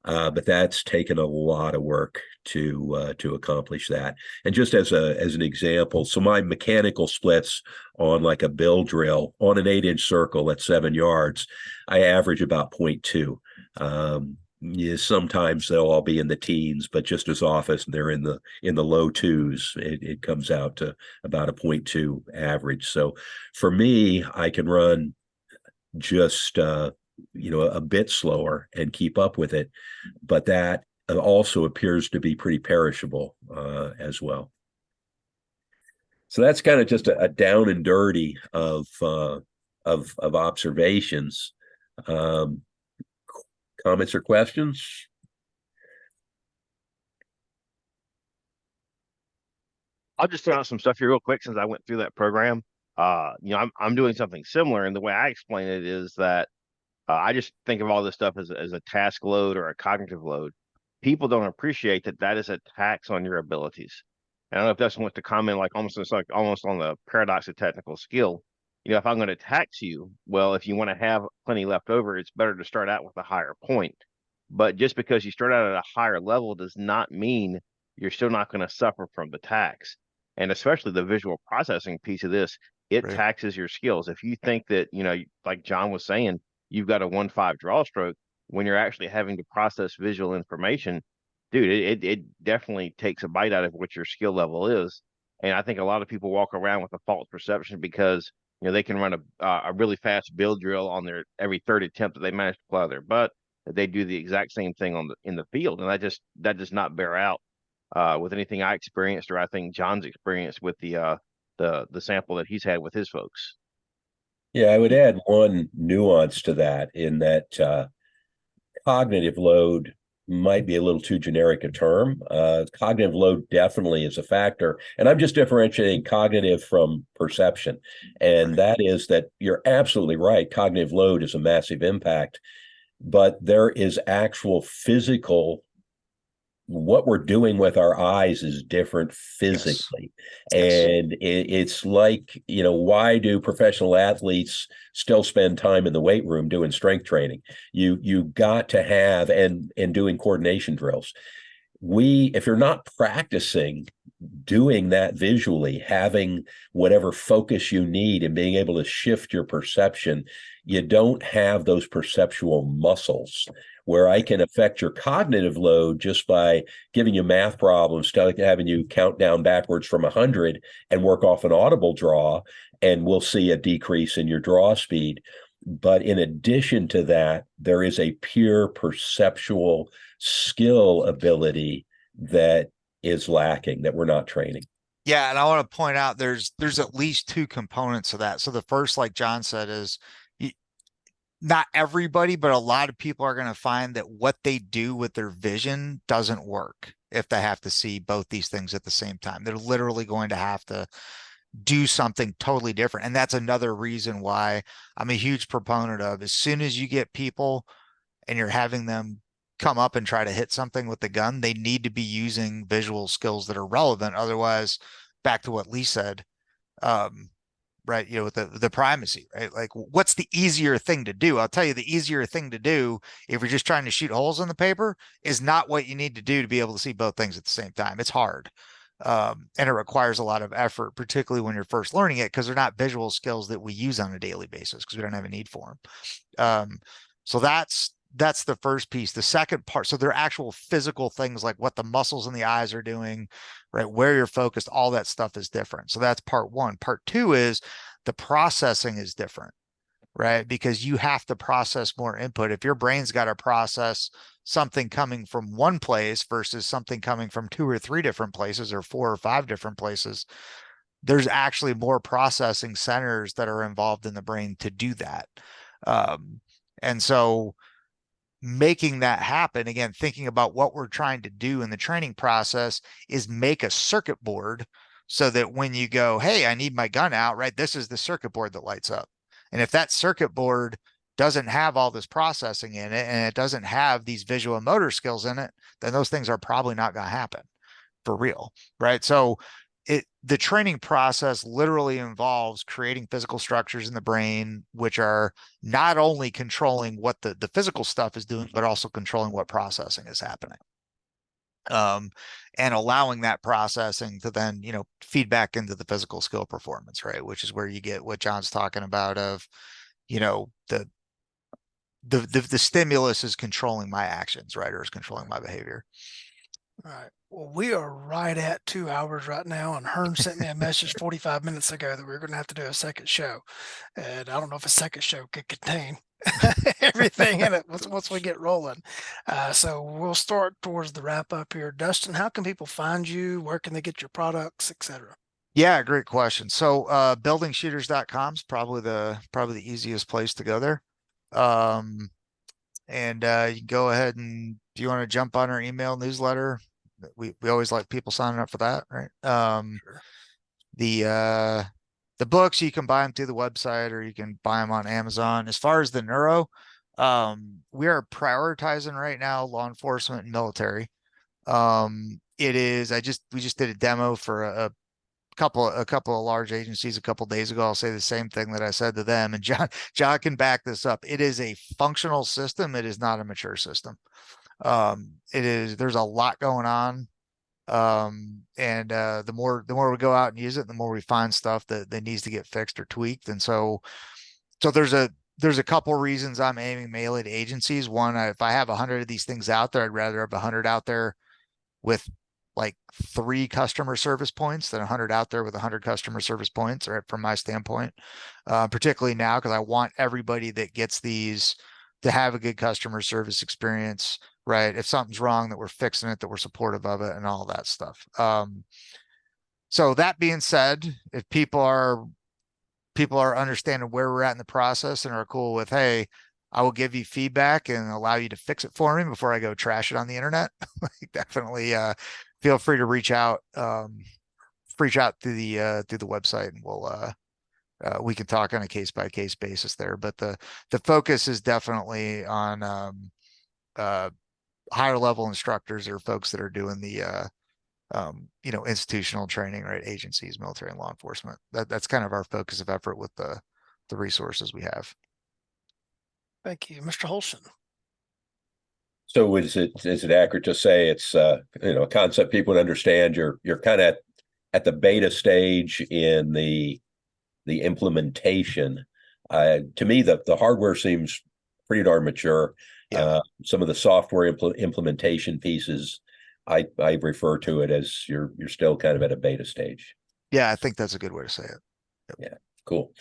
But that's taken a lot of work to accomplish that. And just as an example, so my mechanical splits on like a bill drill on an 8-inch circle at 7 yards, I average about 0.2. Sometimes they'll all be in the teens, but just as often they're in the low 2s. It comes out to about a 0.2 average. So for me, I can run just a bit slower and keep up with it, but that also appears to be pretty perishable as well. So that's kind of just a down and dirty of observations. Comments or questions? I'll just throw out some stuff here real quick since I went through that program. I'm doing something similar, and the way I explain it is that I just think of all this stuff as a task load or a cognitive load. People don't appreciate that is a tax on your abilities. And I don't know if Dustin wants to comment, it's like almost on the paradox of technical skill. If I'm going to tax you, well, if you want to have plenty left over, it's better to start out with a higher point. But just because you start out at a higher level does not mean you're still not going to suffer from the tax. And especially the visual processing piece of this, it Right. taxes your skills. If you think that, like John was saying, you've got a 1.5 draw stroke, when you're actually having to process visual information, dude, it definitely takes a bite out of what your skill level is. And I think a lot of people walk around with a false perception because they can run a really fast build drill on their every third attempt that they manage to plow their butt. They do the exact same thing in the field, and that does not bear out with anything I experienced, or I think John's experienced with the sample that he's had with his folks. Yeah, I would add one nuance to that, in that cognitive load might be a little too generic a term. Cognitive load definitely is a factor. And I'm just differentiating cognitive from perception. And that is that you're absolutely right. Cognitive load is a massive impact, but there is actual physical what we're doing with our eyes is different Yes. physically. Yes. And it's like, why do professional athletes still spend time in the weight room doing strength training? You got to have and doing coordination drills. If you're not practicing doing that visually, having whatever focus you need and being able to shift your perception, you don't have those perceptual muscles where I can affect your cognitive load just by giving you math problems, having you count down backwards from 100 and work off an audible draw, and we'll see a decrease in your draw speed. But in addition to that, there is a pure perceptual skill ability that is lacking, that we're not training. Yeah, and I want to point out there's at least two components of that. So the first, like John said, is not everybody, but a lot of people are going to find that what they do with their vision doesn't work if they have to see both these things at the same time. They're literally going to have to do something totally different. And that's another reason why I'm a huge proponent of, as soon as you get people and you're having them come up and try to hit something with the gun, they need to be using visual skills that are relevant. Otherwise, back to what Lee said, right, with the primacy, right? Like, what's the easier thing to do? I'll tell you, the easier thing to do, if you're just trying to shoot holes in the paper, is not what you need to do to be able to see both things at the same time. It's hard. And it requires a lot of effort, particularly when you're first learning it, because they're not visual skills that we use on a daily basis because we don't have a need for them. So that's the first piece. The second part, so they're actual physical things like what the muscles in the eyes are doing, right? Where you're focused, all that stuff is different. So that's part one. Part two is the processing is different, right? Because you have to process more input. If your brain's got to process something coming from one place versus something coming from 2 or 3 different places or 4 or 5 different places, there's actually more processing centers that are involved in the brain to do that. And so making that happen, again, thinking about what we're trying to do in the training process, is make a circuit board so that when you go, hey, I need my gun out, right? This is the circuit board that lights up. And if that circuit board doesn't have all this processing in it and it doesn't have these visual and motor skills in it, then those things are probably not going to happen for real, right? So the training process literally involves creating physical structures in the brain, which are not only controlling what the physical stuff is doing, but also controlling what processing is happening. And allowing that processing to then, feed back into the physical skill performance, right? Which is where you get what John's talking about of, the stimulus is controlling my actions, right? Or is controlling my behavior. All right. Well, we are right at 2 hours right now, and Hearne sent me a message 45 minutes ago that we we're going to have to do a second show. And I don't know if a second show could contain everything in it once we get rolling. So we'll start towards the wrap up here. Dustin, how can people find you? Where can they get your products, etc.? Yeah, great question. So buildingshooters.com is probably the easiest place to go there. And you can go ahead, and if you want to jump on our email newsletter, we always like people signing up for that, right? Sure. The books, you can buy them through the website or you can buy them on Amazon. As far as the neuro, we are prioritizing right now law enforcement and military. We just did a demo for a couple of large agencies a couple of days ago. I'll say the same thing that I said to them, and John can back this up. It is a functional system. It is not a mature system. There's a lot going on. And the more we go out and use it, the more we find stuff that needs to get fixed or tweaked. And so there's a couple reasons I'm aiming mainly to agencies. One, if I have 100 of these things out there, I'd rather have 100 out there with like 3 customer service points than 100 out there with 100 customer service points, right? From my standpoint, particularly now, because I want everybody that gets these to have a good customer service experience, right? If something's wrong, that we're fixing it, that we're supportive of it, and all that stuff. So that being said, if people are understanding where we're at in the process and are cool with, hey, I will give you feedback and allow you to fix it for me before I go trash it on the internet, definitely feel free to reach out through the website, and we can talk on a case by case basis there. But the focus is definitely on higher level instructors or folks that are doing the institutional training, right? Agencies, military and law enforcement. That's kind of our focus of effort with the resources we have. Thank you, Mr. Holschen. So is it accurate to say it's a concept people would understand? You're kind of at the beta stage in the implementation. To me, the hardware seems pretty darn mature. Yeah. Some of the software implementation pieces, I refer to it as you're still kind of at a beta stage. Yeah, I think that's a good way to say it. Yep. Yeah, cool.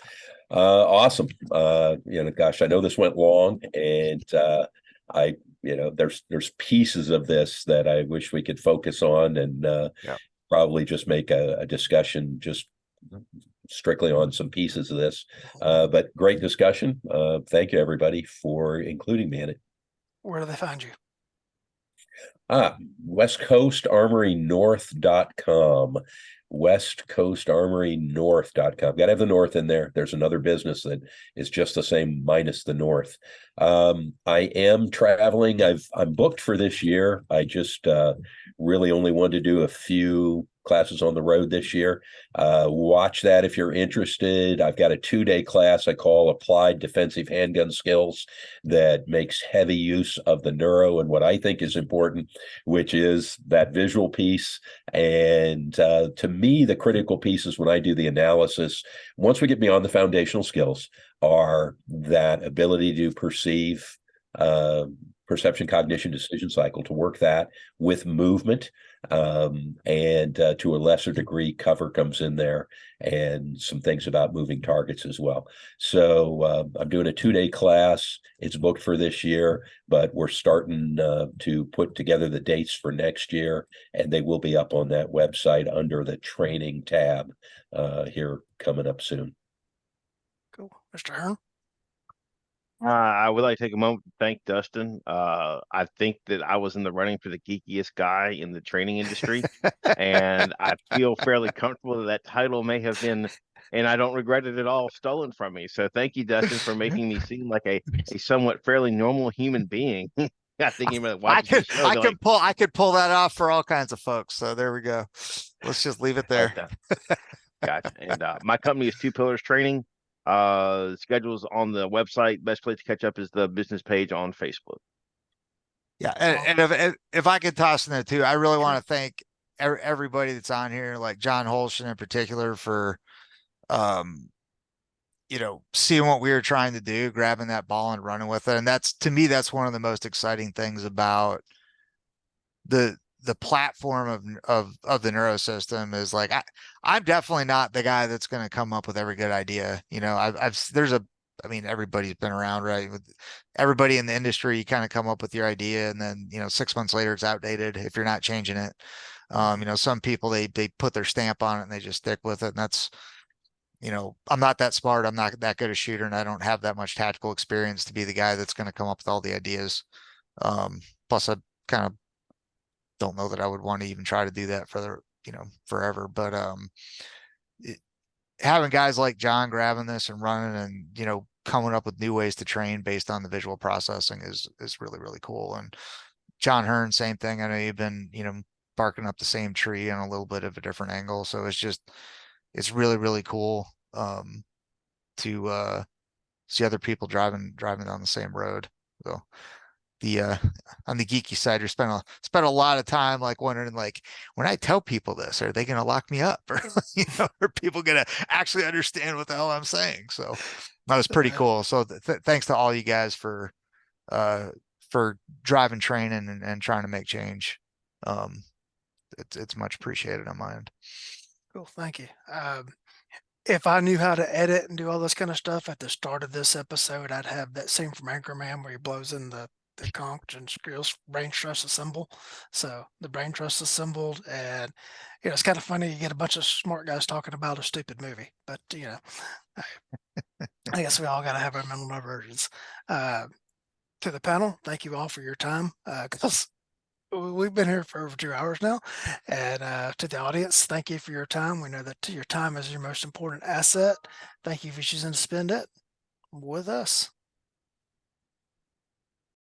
Awesome. Gosh, I know this went long, and there's pieces of this that I wish we could focus on, and probably just make a discussion just strictly on some pieces of this. But great discussion. Thank you, everybody, for including me in it. Where do they find you? WestCoastArmoryNorth.com. WestCoastArmoryNorth.com. Got to have the North in there. There's another business that is just the same minus the North. I am traveling. I'm booked for this year. I just really only wanted to do a few classes on the road this year. Watch that if you're interested. I've got a 2-day class I call Applied Defensive Handgun Skills that makes heavy use of the neuro and what I think is important, which is that visual piece. And to me, the critical pieces when I do the analysis, once we get beyond the foundational skills, are that ability to perceive, perception, cognition, decision cycle, to work that with movement. And to a lesser degree, cover comes in there, and some things about moving targets as well. So I'm doing a 2-day class. It's booked for this year, but we're starting to put together the dates for next year, and they will be up on that website under the training tab here coming up soon. Cool. Mr. Hearne? I would like to take a moment to thank Dustin. I think that I was in the running for the geekiest guy in the training industry, and I feel fairly comfortable that title may have been, and I don't regret it at all, stolen from me. So thank you, Dustin, for making me seem like a somewhat fairly normal human being. I think about watching the show. I could pull that off for all kinds of folks. So there we go. Let's just leave it there. Gotcha. And my company is Two Pillars Training. Schedules on the website. Best place to catch up is the business page on Facebook. Yeah, and if I could toss in there too, I really want to thank everybody that's on here, like John Holschen in particular, for seeing what we were trying to do, grabbing that ball and running with it. And that's, to me, that's one of the most exciting things about the platform of the neurosystem is like, I'm definitely not the guy that's going to come up with every good idea. Everybody's been around, right? With everybody in the industry, you kind of come up with your idea, and then 6 months later it's outdated if you're not changing it. Some people they put their stamp on it and they just stick with it. And that's, I'm not that smart. I'm not that good a shooter, and I don't have that much tactical experience to be the guy that's going to come up with all the ideas. Plus I kind of don't know that I would want to even try to do that for forever. But having guys like John grabbing this and running and coming up with new ways to train based on the visual processing is really, really cool. And John Hearne, same thing. I know you've been barking up the same tree on a little bit of a different angle. So it's really, really cool to see other people driving down the same road. So on the geeky side, you spent a lot of time like wondering, like, when I tell people this, are they going to lock me up, or are people going to actually understand what the hell I'm saying? So that was pretty cool. So thanks to all you guys for driving training and trying to make change. It's much appreciated on my end. Cool, thank you. If I knew how to edit and do all this kind of stuff at the start of this episode, I'd have that scene from Anchorman where he blows in the conch and screws Braintrust assemble. So the Braintrust assembled, and it's kind of funny. You get a bunch of smart guys talking about a stupid movie, but I guess we all got to have our mental diversions. To the panel, thank you all for your time, because we've been here for over 2 hours now. And to the audience, thank you for your time. We know that your time is your most important asset. Thank you for choosing to spend it with us.